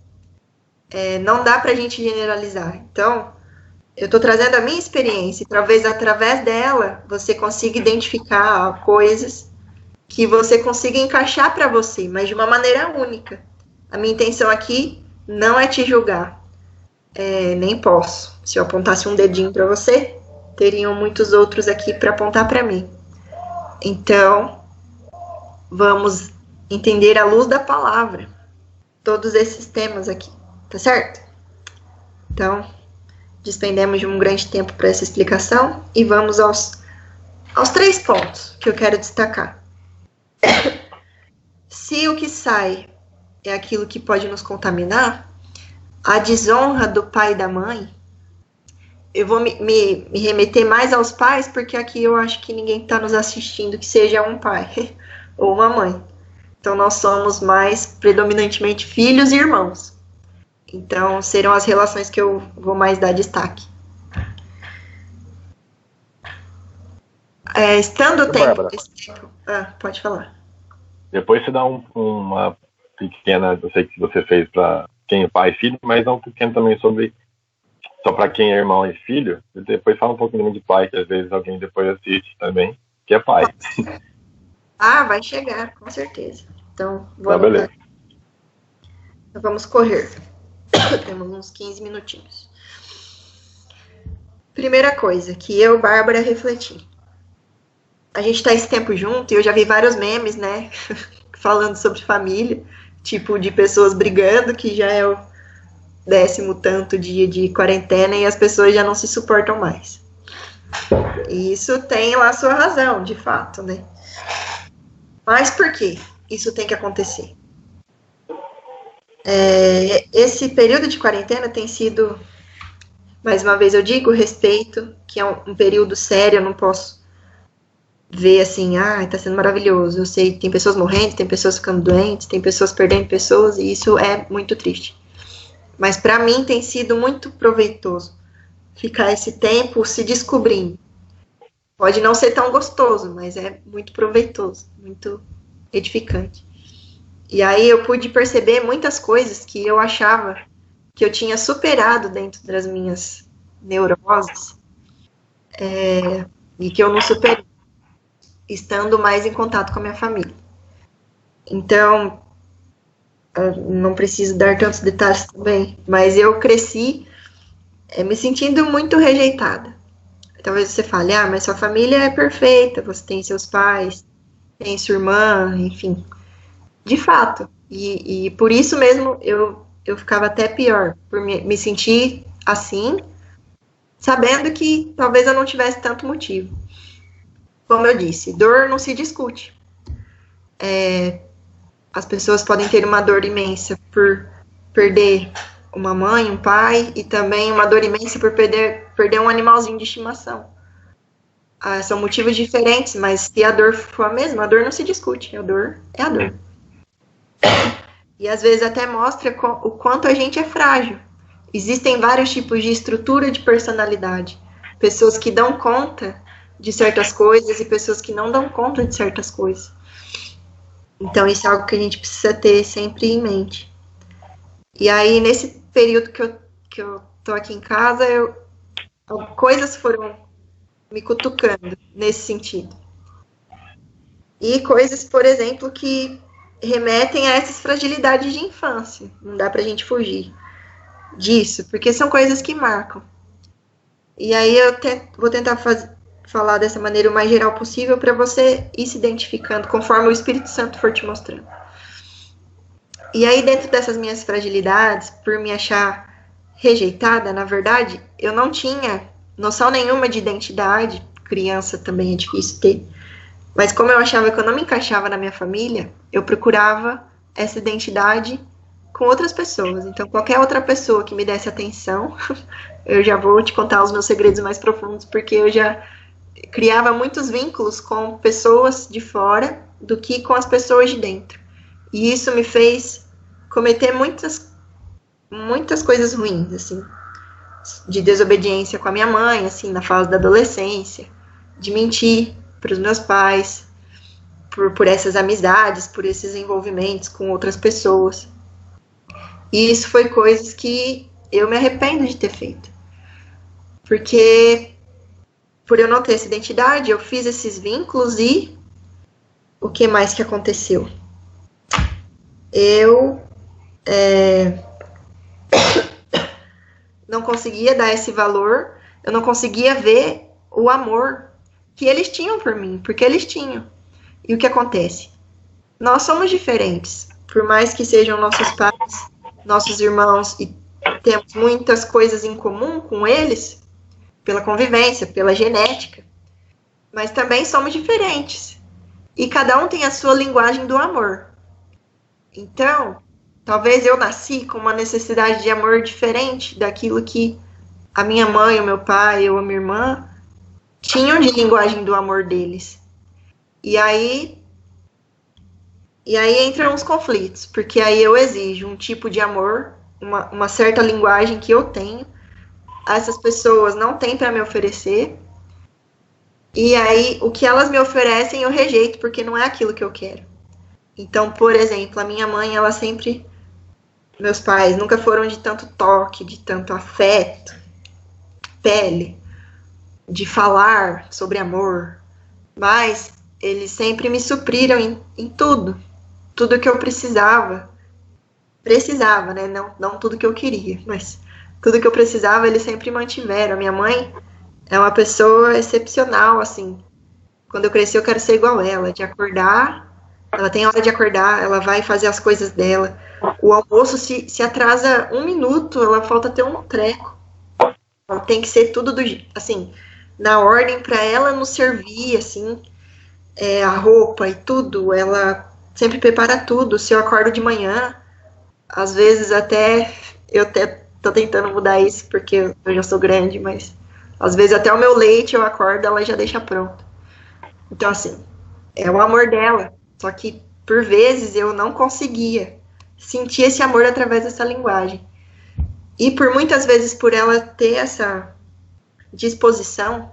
Não dá pra gente generalizar. Então, eu tô trazendo a minha experiência e talvez através dela você consiga identificar coisas que você consiga encaixar para você, mas de uma maneira única. A minha intenção aqui não é te julgar. Nem posso. Se eu apontasse um dedinho para você, teriam muitos outros aqui para apontar para mim. Então, vamos entender à luz da palavra todos esses temas aqui, tá certo? Então, despendemos de um grande tempo para essa explicação e vamos aos 3 pontos que eu quero destacar. Se o que sai é aquilo que pode nos contaminar, a desonra do pai e da mãe, eu vou me remeter mais aos pais, porque aqui eu acho que ninguém está nos assistindo que seja um pai ou uma mãe. Então, nós somos mais predominantemente filhos e irmãos. Então, serão as relações que eu vou mais dar destaque. Estando o tempo... pode falar. Depois você dá uma pequena... Eu sei que você fez para quem é pai e filho, mas dá um pequeno também sobre... Só para quem é irmão e filho. E depois fala um pouquinho de pai, que às vezes alguém depois assiste também, que é pai. Vai chegar, com certeza. Então, beleza. Então, vamos correr. Temos uns 15 minutinhos. Primeira coisa, que eu, Bárbara, refleti. A gente tá esse tempo junto e eu já vi vários memes, né? Falando sobre família. Tipo, de pessoas brigando, que já é o 10º tanto dia de quarentena e as pessoas já não se suportam mais. E isso tem lá a sua razão, de fato, né? Mas por que isso tem que acontecer? Esse período de quarentena tem sido, mais uma vez eu digo, respeito, que é um período sério, eu não posso ver assim, tá sendo maravilhoso. Eu sei que tem pessoas morrendo, tem pessoas ficando doentes, tem pessoas perdendo pessoas, e isso é muito triste. Mas para mim tem sido muito proveitoso ficar esse tempo se descobrindo. Pode não ser tão gostoso, mas é muito proveitoso, muito edificante. E aí eu pude perceber muitas coisas que eu achava que eu tinha superado dentro das minhas neuroses, e que eu não superei, estando mais em contato com a minha família. Então, não preciso dar tantos detalhes também, mas eu cresci me sentindo muito rejeitada. Talvez você fale, mas sua família é perfeita, você tem seus pais, tem sua irmã, enfim. de fato. E por isso mesmo eu ficava até pior, por me sentir assim, sabendo que talvez eu não tivesse tanto motivo. Como eu disse, dor não se discute. As pessoas podem ter uma dor imensa por perder uma mãe, um pai, e também uma dor imensa por perder um animalzinho de estimação. São motivos diferentes, mas se a dor for a mesma, a dor não se discute. A dor é a dor. E às vezes até mostra o quanto a gente é frágil. Existem vários tipos de estrutura de personalidade. Pessoas que dão conta de certas coisas e pessoas que não dão conta de certas coisas. Então isso é algo que a gente precisa ter sempre em mente. E aí, nesse período que eu tô aqui em casa, coisas foram me cutucando nesse sentido. E coisas, por exemplo, que remetem a essas fragilidades de infância. Não dá pra gente fugir disso, porque são coisas que marcam. E aí eu vou tentar falar dessa maneira o mais geral possível para você ir se identificando conforme o Espírito Santo for te mostrando. E aí, dentro dessas minhas fragilidades, por me achar rejeitada, na verdade, eu não tinha noção nenhuma de identidade. Criança também é difícil ter. Mas como eu achava que eu não me encaixava na minha família, eu procurava essa identidade com outras pessoas. Então, qualquer outra pessoa que me desse atenção, eu já vou te contar os meus segredos mais profundos, porque eu já criava muitos vínculos com pessoas de fora do que com as pessoas de dentro. E isso me fez cometer muitas coisas ruins, assim, de desobediência com a minha mãe, assim, na fase da adolescência, de mentir para os meus pais, por essas amizades, por esses envolvimentos com outras pessoas. E isso foi coisas que eu me arrependo de ter feito. Porque, por eu não ter essa identidade, eu fiz esses vínculos e o que mais que aconteceu? Eu não conseguia dar esse valor, eu não conseguia ver o amor que eles tinham por mim, porque eles tinham. E o que acontece? Nós somos diferentes, por mais que sejam nossos pais, nossos irmãos, e temos muitas coisas em comum com eles, pela convivência, pela genética, mas também somos diferentes. E cada um tem a sua linguagem do amor. Então, talvez eu nasci com uma necessidade de amor diferente daquilo que a minha mãe, o meu pai ou a minha irmã tinham de linguagem do amor deles. E aí entram os conflitos, porque aí eu exijo um tipo de amor, uma certa linguagem que eu tenho, essas pessoas não têm para me oferecer, e aí o que elas me oferecem eu rejeito, porque não é aquilo que eu quero. Então, por exemplo, a minha mãe, meus pais nunca foram de tanto toque, de tanto afeto, pele, de falar sobre amor, mas eles sempre me supriram em tudo que eu precisava, né, não tudo que eu queria, mas tudo que eu precisava eles sempre mantiveram. A minha mãe é uma pessoa excepcional, assim, quando eu crescer eu quero ser igual ela, de acordar, ela tem hora de acordar, ela vai fazer as coisas dela, o almoço se atrasa 1 minuto, ela falta ter um treco, ela tem que ser tudo assim, na ordem para ela nos servir, assim, a roupa e tudo, ela sempre prepara tudo. Se eu acordo de manhã, às vezes eu tô tentando mudar isso, porque eu já sou grande, mas às vezes até o meu leite eu acordo, ela já deixa pronto. Então, assim, é o amor dela, só que por vezes eu não conseguia sentir esse amor através dessa linguagem. E por muitas vezes, por ela ter essa disposição,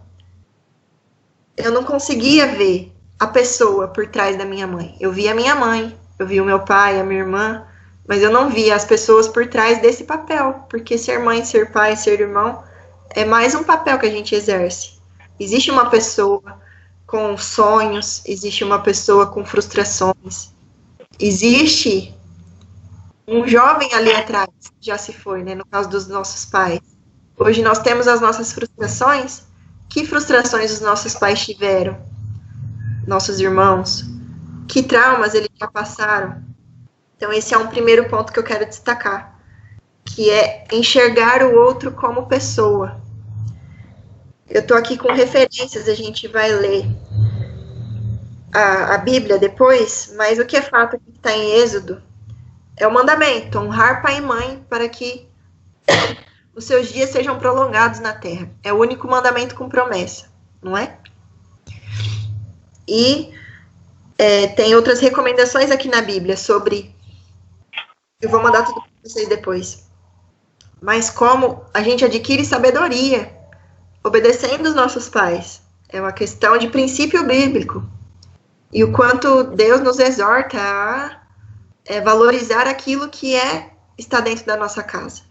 eu não conseguia ver a pessoa por trás da minha mãe. Eu via a minha mãe, eu via o meu pai, a minha irmã, mas eu não via as pessoas por trás desse papel, porque ser mãe, ser pai, ser irmão é mais um papel que a gente exerce. Existe uma pessoa com sonhos, existe uma pessoa com frustrações, existe um jovem ali atrás, já se foi, né, no caso dos nossos pais. Hoje nós temos as nossas frustrações. Que frustrações os nossos pais tiveram? Nossos irmãos? Que traumas eles já passaram? Então, esse é um primeiro ponto que eu quero destacar, que é enxergar o outro como pessoa. Eu estou aqui com referências, a gente vai ler a Bíblia depois, mas o que é fato que está em Êxodo é o mandamento, honrar pai e mãe para que os seus dias sejam prolongados na terra. É o único mandamento com promessa, não é? E tem outras recomendações aqui na Bíblia sobre... Eu vou mandar tudo para vocês depois. Mas como a gente adquire sabedoria obedecendo os nossos pais. É uma questão de princípio bíblico. E o quanto Deus nos exorta a valorizar aquilo que está dentro da nossa casa.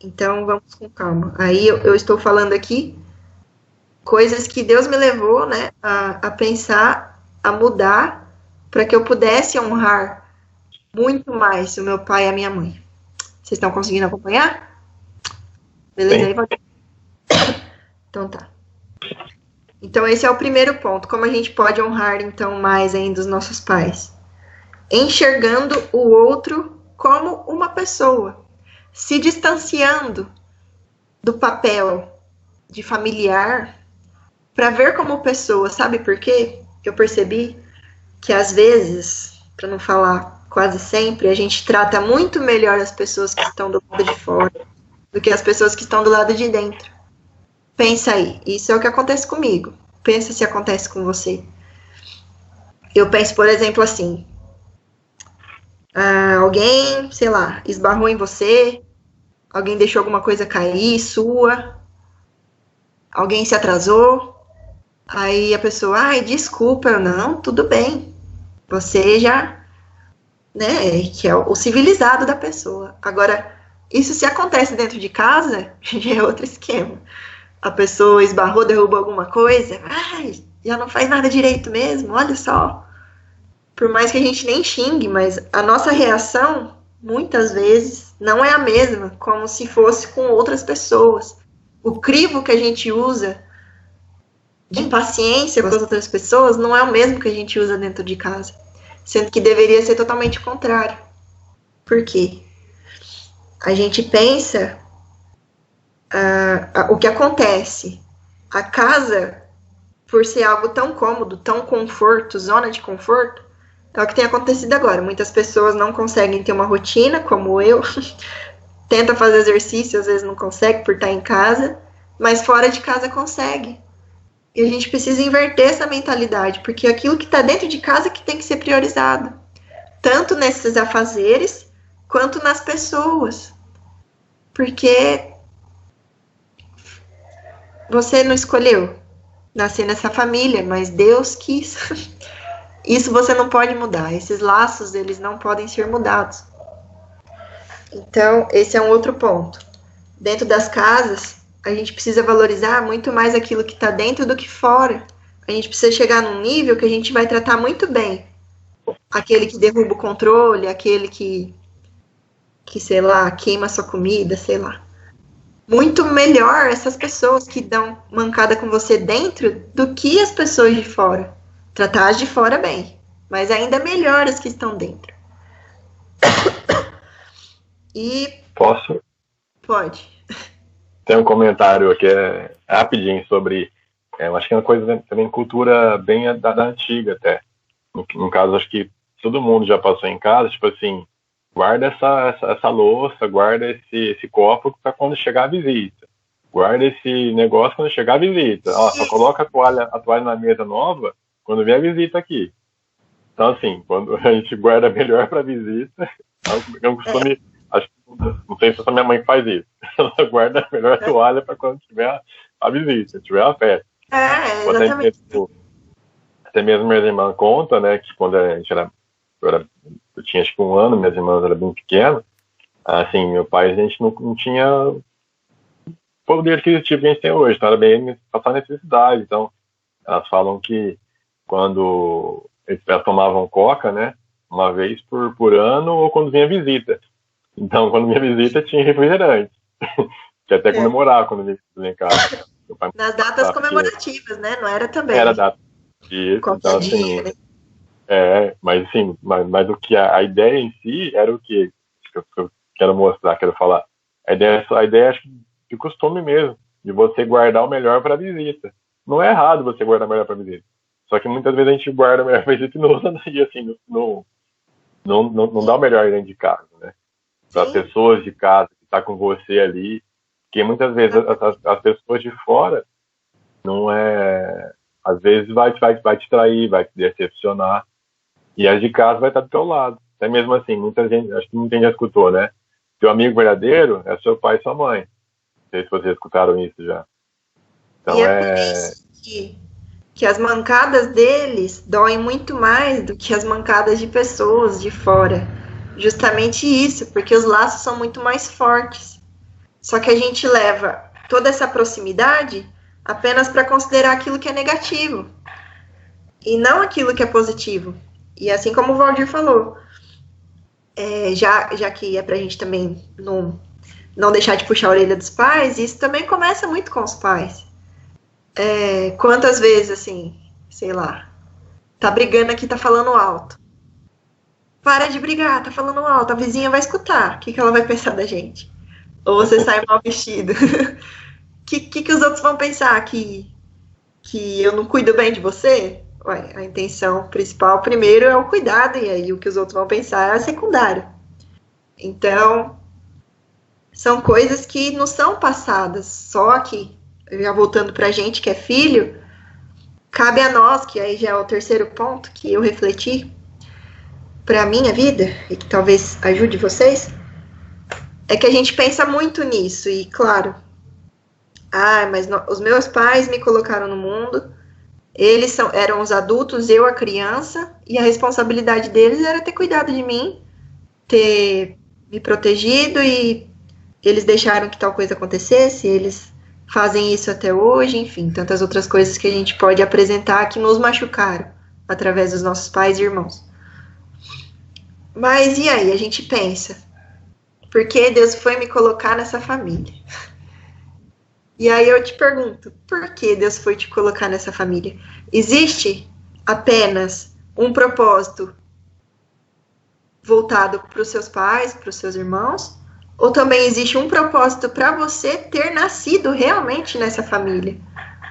Então, vamos com calma. Aí eu estou falando aqui coisas que Deus me levou, né, a pensar, a mudar, para que eu pudesse honrar muito mais o meu pai e a minha mãe. Vocês estão conseguindo acompanhar? Beleza? Aí, então tá. Então esse é o primeiro ponto. Como a gente pode honrar, então, mais ainda os nossos pais? Enxergando o outro como uma pessoa. Se distanciando do papel de familiar para ver como pessoa. Sabe por quê? Eu percebi que às vezes, para não falar quase sempre, a gente trata muito melhor as pessoas que estão do lado de fora do que as pessoas que estão do lado de dentro. Pensa aí, isso é o que acontece comigo. Pensa se acontece com você. Eu penso, por exemplo, assim, alguém, sei lá, esbarrou em você, alguém deixou alguma coisa cair, sua, alguém se atrasou, aí a pessoa, ai, desculpa, eu não, tudo bem, você já, né, que é o civilizado da pessoa. Agora, isso se acontece dentro de casa, já é outro esquema. A pessoa esbarrou, derrubou alguma coisa, ai, já não faz nada direito mesmo, olha só. Por mais que a gente nem xingue, mas a nossa reação, muitas vezes, não é a mesma, como se fosse com outras pessoas. O crivo que a gente usa de impaciência com as outras pessoas não é o mesmo que a gente usa dentro de casa. Sendo que deveria ser totalmente o contrário. Por quê? A gente pensa... o que acontece? A casa, por ser algo tão cômodo, tão conforto, zona de conforto, é o que tem acontecido agora. Muitas pessoas não conseguem ter uma rotina, como eu, tenta fazer exercício, às vezes não consegue por estar em casa, mas fora de casa consegue. E a gente precisa inverter essa mentalidade, porque aquilo que está dentro de casa que tem que ser priorizado, tanto nesses afazeres, quanto nas pessoas. Porque você não escolheu nascer nessa família, mas Deus quis. Isso você não pode mudar. Esses laços, eles não podem ser mudados. Então, esse é um outro ponto. Dentro das casas, a gente precisa valorizar muito mais aquilo que está dentro do que fora. A gente precisa chegar num nível que a gente vai tratar muito bem aquele que derruba o controle, aquele que sei lá, queima sua comida, sei lá. Muito melhor essas pessoas que dão mancada com você dentro do que as pessoas de fora. Tratar as de fora bem, mas ainda melhor as que estão dentro. E... Posso? Pode. Tem um comentário aqui, rapidinho, sobre... eu acho que é uma coisa também, cultura bem da antiga até. No caso, acho que todo mundo já passou em casa, tipo assim, guarda essa louça, guarda esse copo para quando chegar a visita. Guarda esse negócio quando chegar a visita. Ó, só coloca a toalha na mesa nova quando vier a visita aqui. Então, assim, quando a gente guarda melhor para visita, eu costumo, acho que não sei se a minha mãe faz isso. Ela guarda melhor a toalha para quando tiver a visita, tiver a festa. Exatamente. Até mesmo minha irmã conta, né, que quando a gente eu tinha acho que 1 ano, minhas irmãs eram bem pequenas, assim, meu pai, a gente não tinha poder aquisitivo que a gente tem hoje, então era bem passar necessidade. Então, elas falam que quando eles tomavam coca, né, uma vez por ano ou quando vinha visita. Então, quando vinha visita, tinha refrigerante. Que até comemorar quando vinha em casa. Nas datas comemorativas, né? Não era também. Era data. Isso, então, assim, Mas assim, mas o que a ideia em si era o que eu quero mostrar, quero falar. A ideia acho que de costume mesmo, de você guardar o melhor para a visita. Não é errado você guardar o melhor para a visita. Só que muitas vezes a gente guarda o melhor para a visita e não usa, e assim, não dá o melhor dentro de casa, né? Para as pessoas de casa que estão com você ali, porque muitas vezes as pessoas de fora não é, às vezes vai te trair, vai te decepcionar, e as de casa vai estar do teu lado. Até mesmo assim, muita gente, acho que muita gente já escutou, né? Seu amigo verdadeiro é seu pai e sua mãe. Não sei se vocês escutaram isso já. Então e por isso que as mancadas deles doem muito mais do que as mancadas de pessoas de fora. Justamente isso, porque os laços são muito mais fortes. Só que a gente leva toda essa proximidade apenas para considerar aquilo que é negativo e não aquilo que é positivo. E assim como o Valdir falou, já que é para a gente também não deixar de puxar a orelha dos pais, isso também começa muito com os pais. Quantas vezes, assim, sei lá, tá brigando aqui, tá falando alto. Para de brigar, tá falando alto, a vizinha vai escutar. O que ela vai pensar da gente? Ou você sai mal vestido. Que os outros vão pensar? Que eu não cuido bem de você? Ué, a intenção principal primeiro é o cuidado, e aí o que os outros vão pensar é secundário. Então, são coisas que não são passadas, só que, já voltando pra gente que é filho, cabe a nós, que aí já é o terceiro ponto que eu refleti pra minha vida, e que talvez ajude vocês, é que a gente pensa muito nisso, e claro, mas os meus pais me colocaram no mundo, eles eram os adultos, eu a criança, e a responsabilidade deles era ter cuidado de mim, ter me protegido, e eles deixaram que tal coisa acontecesse, eles fazem isso até hoje, enfim, tantas outras coisas que a gente pode apresentar que nos machucaram através dos nossos pais e irmãos. Mas e aí, a gente pensa, por que Deus foi me colocar nessa família? E aí eu te pergunto, por que Deus foi te colocar nessa família? Existe apenas um propósito voltado para os seus pais, para os seus irmãos? Ou também existe um propósito para você ter nascido realmente nessa família?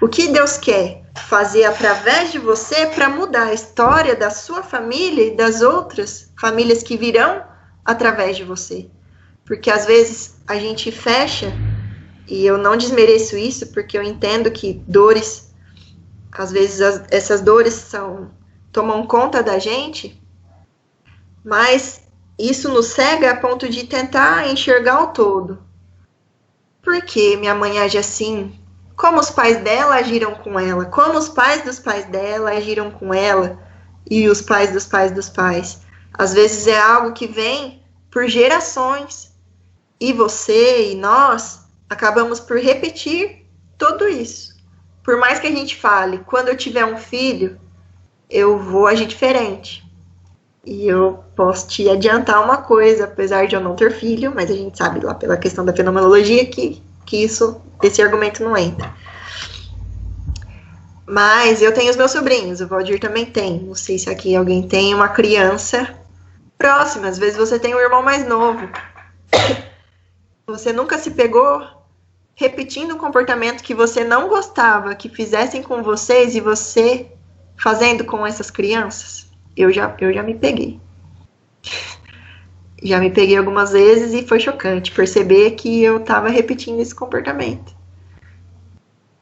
O que Deus quer fazer através de você para mudar a história da sua família e das outras famílias que virão através de você? Porque às vezes a gente fecha, e eu não desmereço isso, porque eu entendo que dores, às vezes essas dores tomam conta da gente, mas isso nos cega a ponto de tentar enxergar o todo. Por que minha mãe age assim? Como os pais dela agiram com ela? Como os pais dos pais dela agiram com ela? E os pais dos pais dos pais? Às vezes é algo que vem por gerações. E você e nós acabamos por repetir tudo isso. Por mais que a gente fale, quando eu tiver um filho, eu vou agir diferente. E eu posso te adiantar uma coisa, apesar de eu não ter filho, mas a gente sabe lá pela questão da fenomenologia que esse argumento não entra. Mas eu tenho os meus sobrinhos, o Valdir também tem. Não sei se aqui alguém tem uma criança próxima. Às vezes você tem um irmão mais novo. Você nunca se pegou repetindo um comportamento que você não gostava que fizessem com vocês e você fazendo com essas crianças? Eu já me peguei. Já me peguei algumas vezes e foi chocante perceber que eu estava repetindo esse comportamento.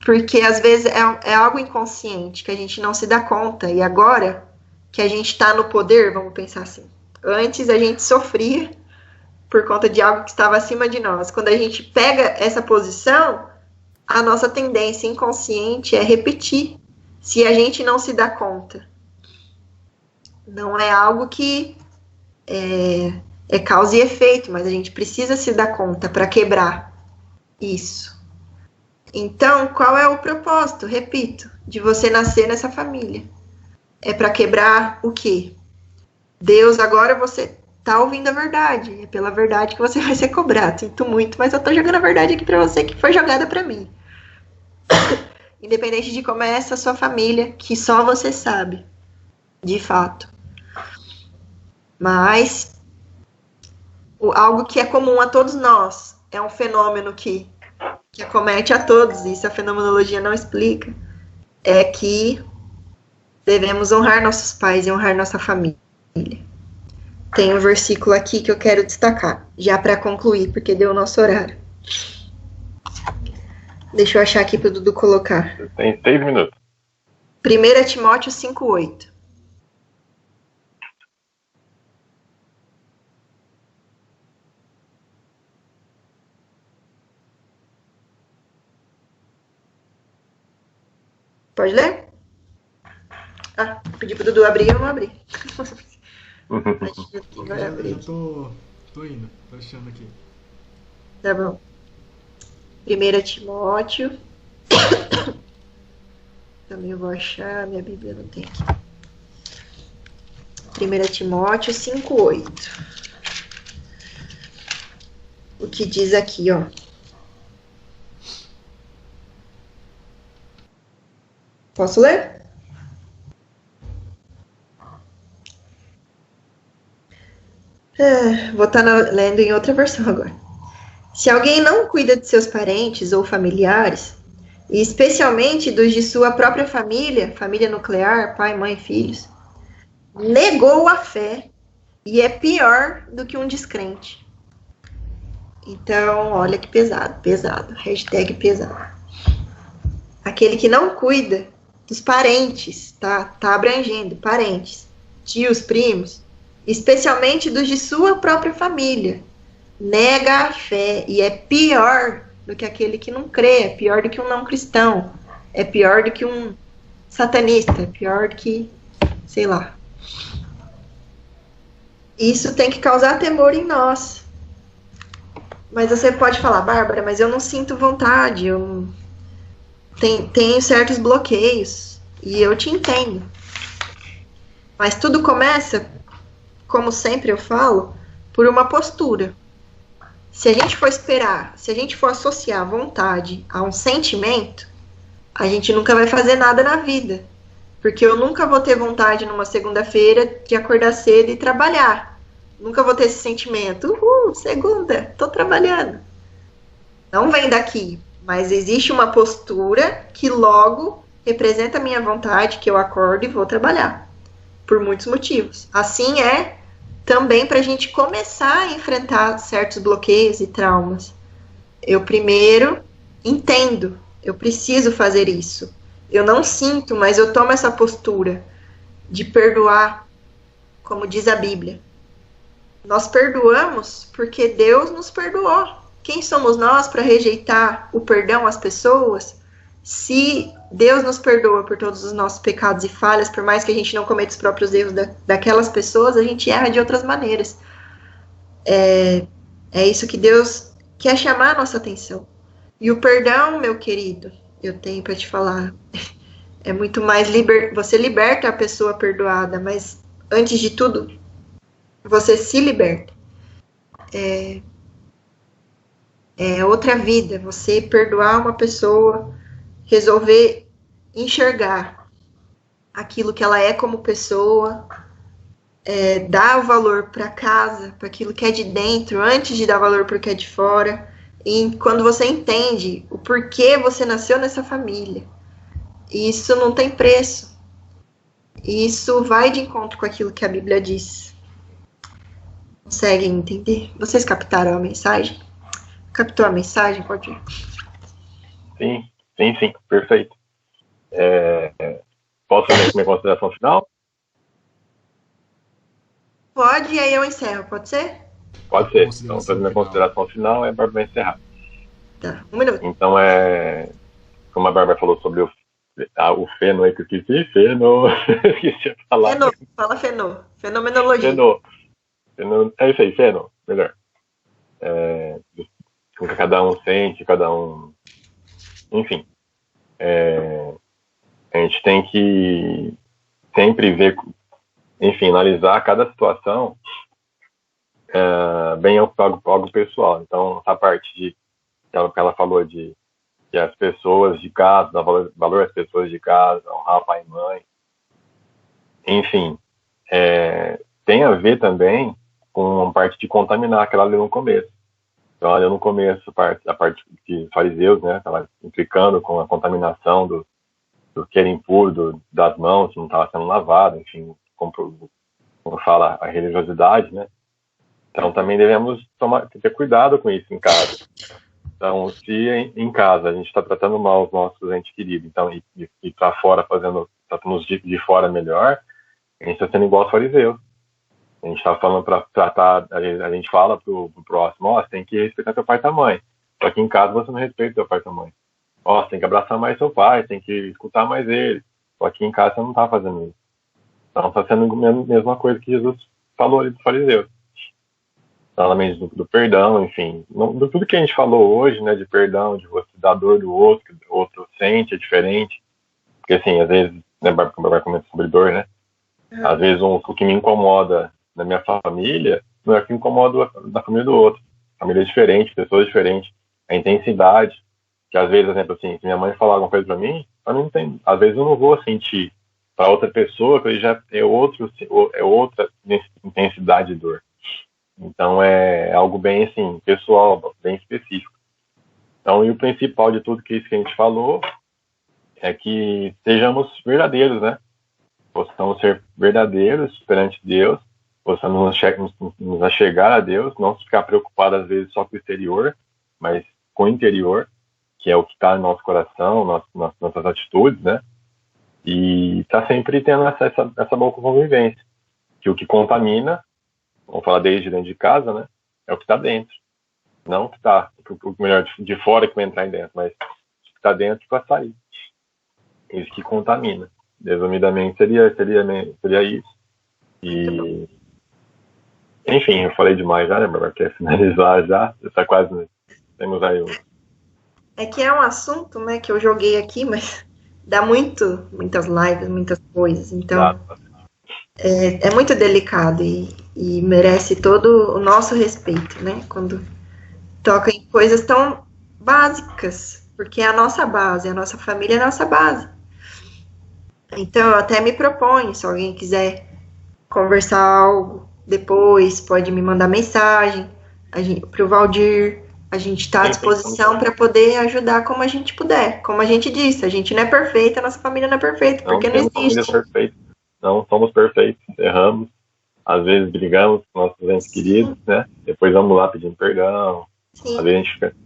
Porque às vezes é algo inconsciente que a gente não se dá conta. E agora que a gente está no poder, vamos pensar assim. Antes a gente sofria por conta de algo que estava acima de nós. Quando a gente pega essa posição, a nossa tendência inconsciente é repetir, se a gente não se dá conta. Não é algo que é causa e efeito, mas a gente precisa se dar conta para quebrar isso. Então, qual é o propósito, repito, de você nascer nessa família? É para quebrar o quê? Deus, agora você tá ouvindo a verdade. É pela verdade que você vai ser cobrado. Sinto muito, mas eu tô jogando a verdade aqui para você que foi jogada para mim. Independente de como é essa sua família, que só você sabe, de fato. Mas algo que é comum a todos nós, é um fenômeno que acomete a todos, isso a fenomenologia não explica, é que devemos honrar nossos pais e honrar nossa família. Tem um versículo aqui que eu quero destacar, já para concluir, porque deu o nosso horário. Deixa eu achar aqui para o Dudu colocar. Tem 6 minutos. 1 Timóteo 5,8. Pode ler? Ah, pedi pro Dudu abrir, eu não abri. Acho que vai abrir. Eu tô indo, tô achando aqui. Tá bom. 1 Timóteo. Também eu vou achar, minha Bíblia não tem aqui. 1 Timóteo 5,8. O que diz aqui, ó. Posso ler? Vou estar lendo em outra versão agora. Se alguém não cuida de seus parentes ou familiares, e especialmente dos de sua própria família, família nuclear, pai, mãe, filhos, negou a fé e é pior do que um descrente. Então, olha que pesado, pesado. Hashtag pesado. Aquele que não cuida dos parentes, tá abrangendo parentes, tios, primos, especialmente dos de sua própria família, nega a fé e é pior do que aquele que não crê, é pior do que um não cristão, é pior do que um satanista, é pior do que, sei lá. Isso tem que causar temor em nós. Mas você pode falar, Bárbara, mas eu não sinto vontade, eu não... tenho certos bloqueios, e eu te entendo. Mas tudo começa, como sempre eu falo, por uma postura. Se a gente for esperar, se a gente for associar a vontade a um sentimento, a gente nunca vai fazer nada na vida. Porque eu nunca vou ter vontade numa segunda-feira de acordar cedo e trabalhar. Nunca vou ter esse sentimento. Segunda, tô trabalhando. Não vem daqui. Mas existe uma postura que logo representa a minha vontade, que eu acordo e vou trabalhar. Por muitos motivos. Assim é também para a gente começar a enfrentar certos bloqueios e traumas. Eu primeiro entendo, eu preciso fazer isso. Eu não sinto, mas eu tomo essa postura de perdoar, como diz a Bíblia. Nós perdoamos porque Deus nos perdoou. Quem somos nós para rejeitar o perdão às pessoas? Se Deus nos perdoa por todos os nossos pecados e falhas, por mais que a gente não cometa os próprios erros daquelas pessoas, a gente erra de outras maneiras. É isso que Deus quer chamar a nossa atenção. E o perdão, meu querido, eu tenho para te falar, é muito mais você liberta a pessoa perdoada, mas antes de tudo, você se liberta. É outra vida, você perdoar uma pessoa, resolver enxergar aquilo que ela é como pessoa, dar o valor para casa, para aquilo que é de dentro, antes de dar valor para o que é de fora. E quando você entende o porquê você nasceu nessa família, isso não tem preço. Isso vai de encontro com aquilo que a Bíblia diz. Conseguem entender? Vocês captaram a mensagem? Captou a mensagem? Pode ir. Sim, perfeito. Posso fazer minha consideração final? Pode, e aí eu encerro, pode ser? Pode ser. Então, fazer minha consideração final, a Bárbara vai encerrar. Tá, 1 minuto. Então, como a Bárbara falou sobre o feno aí que eu esqueci, esqueci de falar. Fala fenô. Fenomenologia. Feno, é isso aí, feno, melhor. Com que cada um sente, cada um... Enfim. A gente tem que sempre ver, enfim, analisar cada situação bem algo pessoal. Então, essa parte que ela falou de que as pessoas de casa, dar valor às pessoas de casa, honrar pai e mãe, enfim, tem a ver também com a parte de contaminar aquela ali no começo. Então, ali no começo, a parte de fariseus, né, estava implicando com a contaminação do que era impuro, das mãos, que não estava sendo lavado, enfim, como fala a religiosidade, né? Então, também devemos ter cuidado com isso em casa. Então, se em casa a gente está tratando mal os nossos entes queridos, então, e para fora tratando os de fora melhor, a gente está sendo igual aos fariseus. A gente está falando para tratar, a gente fala pro próximo, ó, você tem que respeitar teu pai e tua mãe. Só que em casa você não respeita teu pai e tua mãe. Ó, você tem que abraçar mais seu pai, tem que escutar mais ele. Só que em casa você não está fazendo isso. Então está sendo a mesma coisa que Jesus falou ali dos fariseus. Então, do perdão, enfim, do tudo que a gente falou hoje, né, de perdão, de você dar dor do outro, que o outro sente, é diferente. Porque assim, às vezes, né, vai comentar sobre dor, né? Às vezes o que me incomoda na minha família não é o que me incomoda na família do outro. Família diferente, pessoas diferentes. A intensidade, que às vezes, por exemplo, assim, se minha mãe falar alguma coisa pra mim não tem, às vezes eu não vou sentir. Para outra pessoa, que já é outra intensidade de dor. Então é algo bem assim, pessoal, bem específico. Então, e o principal de tudo que isso que a gente falou é que sejamos verdadeiros, né? Possamos ser verdadeiros perante Deus, possamos nos achegar a Deus, não ficar preocupado às vezes só com o exterior, mas com o interior, que é o que está no nosso coração, nossas atitudes, né? E tá sempre tendo essa boa convivência, que o que contamina, vamos falar desde dentro de casa, né? É o que está dentro, não o que está, o melhor de fora que vai entrar em dentro, mas o que está dentro para sair. Isso que contamina. Resumidamente seria isso. E enfim, eu falei demais já, né, Bárbara? Quer finalizar já? Está quase. Temos aí É que é um assunto, né, que eu joguei aqui, mas dá muitas lives, muitas coisas. Então, é muito delicado e merece todo o nosso respeito, né? Quando toca em coisas tão básicas, porque é a nossa base, a nossa família é a nossa base. Então, eu até me proponho, se alguém quiser conversar algo depois, pode me mandar mensagem para o Valdir. A gente está à disposição para poder ajudar como a gente puder. Como a gente disse, a gente não é perfeita, a nossa família não é perfeita, porque não existe. Não somos perfeitos, erramos, às vezes brigamos com nossos entes queridos, né? Depois vamos lá pedindo perdão. Sim. Às vezes a gente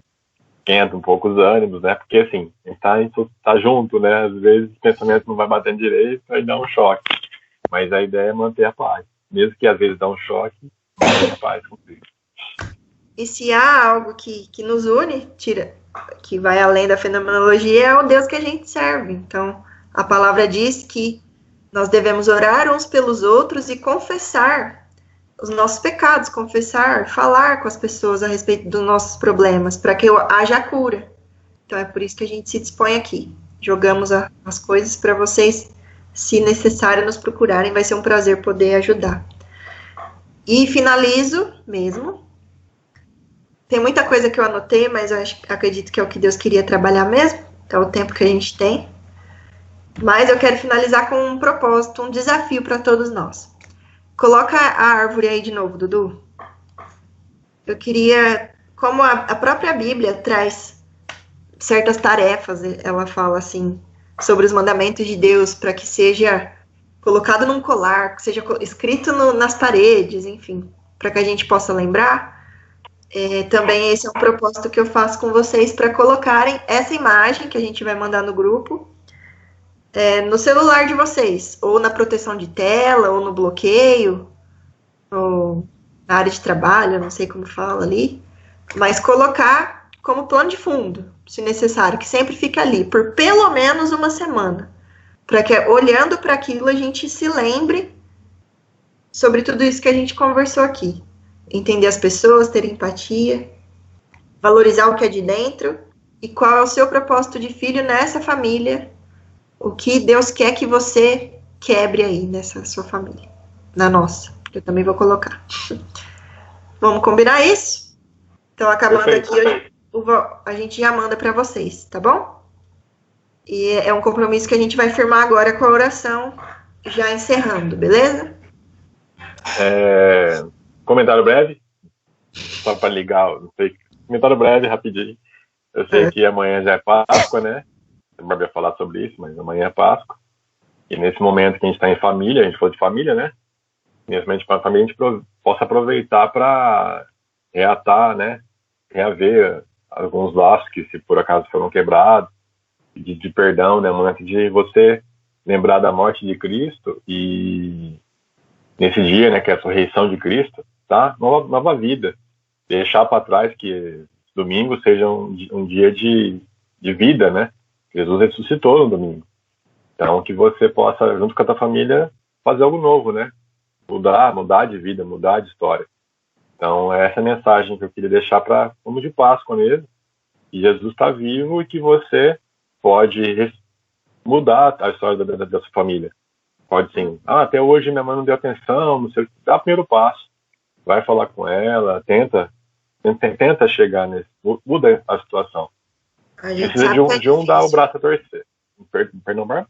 esquenta um pouco os ânimos, né? Porque assim, a gente tá junto, né? Às vezes o pensamento não vai batendo direito, aí dá um choque. Mas a ideia é manter a paz. Mesmo que às vezes dá um choque, manter a paz comigo. E se há algo que nos une, que vai além da fenomenologia, é o Deus que a gente serve. Então, a palavra diz que nós devemos orar uns pelos outros e confessar os nossos pecados, falar com as pessoas a respeito dos nossos problemas, para que haja cura. Então, é por isso que a gente se dispõe aqui. Jogamos as coisas para vocês, se necessário, nos procurarem. Vai ser um prazer poder ajudar. E finalizo mesmo. Tem muita coisa que eu anotei, mas eu acredito que é o que Deus queria trabalhar mesmo. É o tempo que a gente tem. Mas eu quero finalizar com um propósito, um desafio para todos nós. Coloca a árvore aí de novo, Dudu. Eu queria, como a própria Bíblia traz certas tarefas, ela fala assim, sobre os mandamentos de Deus, para que seja colocado num colar, que seja escrito nas paredes, enfim, para que a gente possa lembrar. Também esse é um propósito que eu faço com vocês, para colocarem essa imagem que a gente vai mandar no grupo, no celular de vocês, ou na proteção de tela, ou no bloqueio, ou na área de trabalho, não sei como fala ali, mas colocar como plano de fundo, se necessário, que sempre fica ali, por pelo menos uma semana, para que, olhando para aquilo, a gente se lembre sobre tudo isso que a gente conversou aqui. Entender as pessoas, ter empatia, valorizar o que é de dentro, e qual é o seu propósito de filho nessa família, o que Deus quer que você quebre aí nessa sua família, na nossa, que eu também vou colocar. Vamos combinar isso? Então, acabando aqui, a gente já manda para vocês, tá bom? E é um compromisso que a gente vai firmar agora com a oração, já encerrando, beleza? Comentário breve, só para ligar, não sei. Comentário breve, rapidinho. Eu sei que amanhã já é Páscoa, né? A Bárbara vai falar sobre isso, mas amanhã é Páscoa. E nesse momento que a gente está em família, a gente falou de família, né? Nesse momento para a família, a gente possa aproveitar para reatar, né? Reaver alguns laços que, se por acaso foram quebrados, de perdão, né? Um momento de você lembrar da morte de Cristo e nesse dia, né? Que é a ressurreição de Cristo, tá? Nova vida. Deixar para trás que domingo seja um dia de vida, né? Jesus ressuscitou no domingo. Então, que você possa, junto com a tua família, fazer algo novo, né? Mudar de vida, mudar de história. Então, é essa mensagem que eu queria deixar como de Páscoa mesmo. Que Jesus está vivo e que você pode mudar a história da sua família. Pode sim. Até hoje minha mãe não deu atenção, não sei o que. Dá o primeiro passo. Vai falar com ela, tenta chegar nesse... Muda a situação. Precisa de um dar o braço a torcer. Perdão, Bárbara?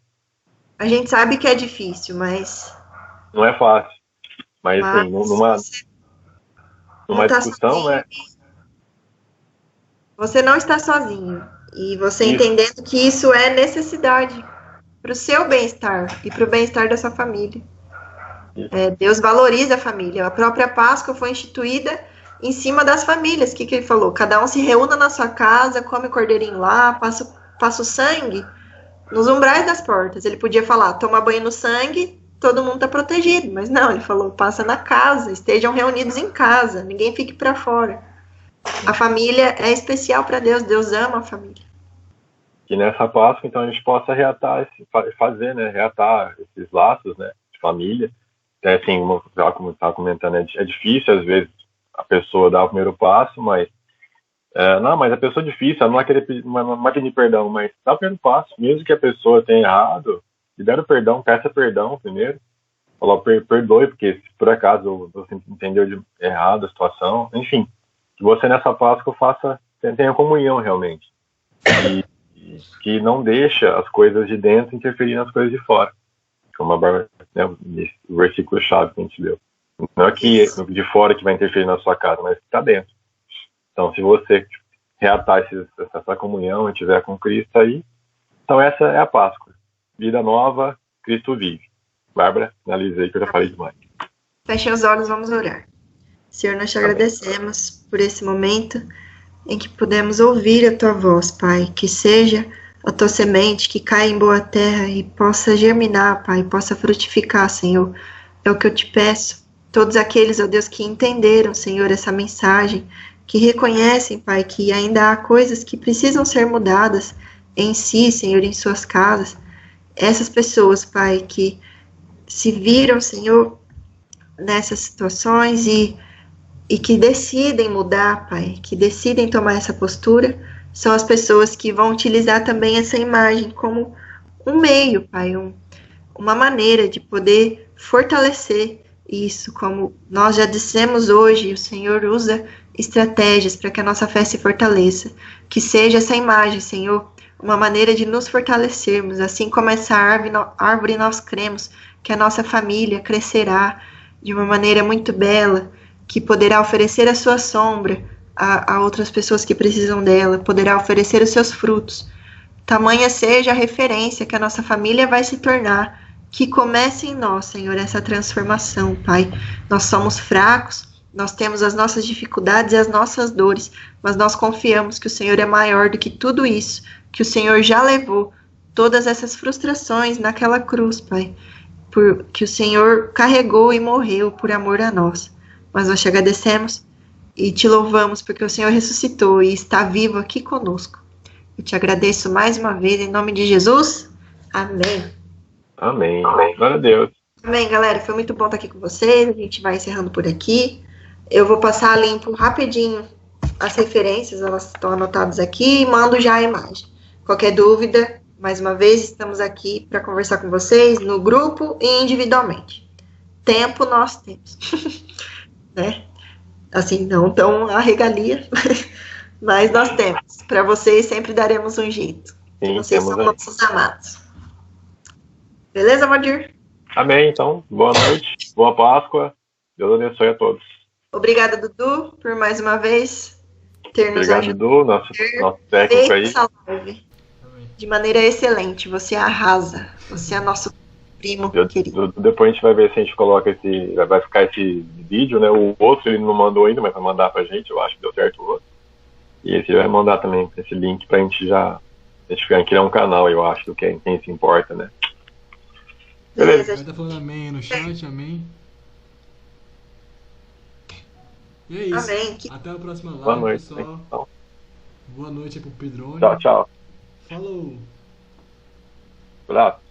A gente sabe que é difícil, mas... Não é fácil. Mas assim, numa discussão, sozinho, né? Você não está sozinho. E você entendendo que isso é necessidade para o seu bem-estar e para o bem-estar da sua família. Deus valoriza a família. A própria Páscoa foi instituída em cima das famílias. O que ele falou? Cada um se reúna na sua casa, come o cordeirinho lá, passa o sangue nos umbrais das portas. Ele podia falar, toma banho no sangue, todo mundo está protegido. Mas não, ele falou, passa na casa, estejam reunidos em casa, ninguém fique para fora. A família é especial para Deus, Deus ama a família. Que nessa Páscoa, então, a gente possa reatar esses laços, né, de família. Assim, como estava comentando, é difícil, às vezes, a pessoa dar o primeiro passo, mas mas a pessoa é difícil, ela não vai querer pedir perdão, mas dá o primeiro passo, mesmo que a pessoa tenha errado, libera o perdão, peça perdão primeiro, fala, perdoe, porque se por acaso você entendeu errado a situação, enfim, que você nessa Páscoa tenha comunhão realmente, e que não deixa as coisas de dentro interferir nas coisas de fora, como a Bárbara, né, o versículo-chave que a gente leu. Não é que de fora que vai interferir na sua casa, mas que está dentro. Então, se você reatar essa comunhão e estiver com Cristo aí, então essa é a Páscoa. Vida nova, Cristo vive. Bárbara, finalizei que eu já falei demais. Fechem os olhos, vamos orar. Senhor, nós te agradecemos por esse momento em que pudemos ouvir a tua voz, Pai. Que seja a tua semente que caia em boa terra e possa germinar, Pai, possa frutificar, Senhor. É o que eu te peço. Todos aqueles, ó Deus, que entenderam, Senhor, essa mensagem, que reconhecem, Pai, que ainda há coisas que precisam ser mudadas em si, Senhor, em suas casas. Essas pessoas, Pai, que se viram, Senhor, nessas situações e que decidem mudar, Pai, que decidem tomar essa postura, são as pessoas que vão utilizar também essa imagem como um meio, Pai, uma maneira de poder fortalecer isso, como nós já dissemos hoje, o Senhor usa estratégias para que a nossa fé se fortaleça, que seja essa imagem, Senhor, uma maneira de nos fortalecermos, assim como essa árvore nós cremos que a nossa família crescerá de uma maneira muito bela, que poderá oferecer a sua sombra a outras pessoas que precisam dela, poderá oferecer os seus frutos. Tamanha seja a referência que a nossa família vai se tornar, que comece em nós, Senhor, essa transformação, Pai. Nós somos fracos, nós temos as nossas dificuldades e as nossas dores, mas nós confiamos que o Senhor é maior do que tudo isso, que o Senhor já levou todas essas frustrações naquela cruz, Pai, que o Senhor carregou e morreu por amor a nós. Mas nós te agradecemos e te louvamos porque o Senhor ressuscitou e está vivo aqui conosco. Eu te agradeço mais uma vez, em nome de Jesus. Amém. Amém. Glória a Deus. Amém, galera. Foi muito bom estar aqui com vocês. A gente vai encerrando por aqui. Eu vou passar limpo rapidinho as referências, elas estão anotadas aqui, e mando já a imagem. Qualquer dúvida, mais uma vez, estamos aqui para conversar com vocês no grupo e individualmente. Tempo nós temos. Né? Assim, não tão a regalia, mas nós temos. Para vocês sempre daremos um jeito. Sim, vocês são nossos amados. Beleza, Valdir? Amém, então. Boa noite, boa Páscoa. Deus abençoe a todos. Obrigada, Dudu, por mais uma vez ter nos Obrigado, ajudado. Dudu, nosso técnico aí. Essa live de maneira excelente. Você arrasa. Você é nosso primo querido. Depois a gente vai ver se a gente coloca vai ficar esse vídeo, né? O outro ele não mandou ainda, mas vai mandar pra gente, eu acho que deu certo o outro. E esse vai mandar também esse link pra gente já criar um canal, eu acho, do quem se importa, né? Beleza. Vai tá falando amém no chat, amém. E é isso. Amém. Até a próxima live, boa noite, pessoal. Então. Boa noite aí pro Pedrone. Tchau, tchau. Falou. Abraço.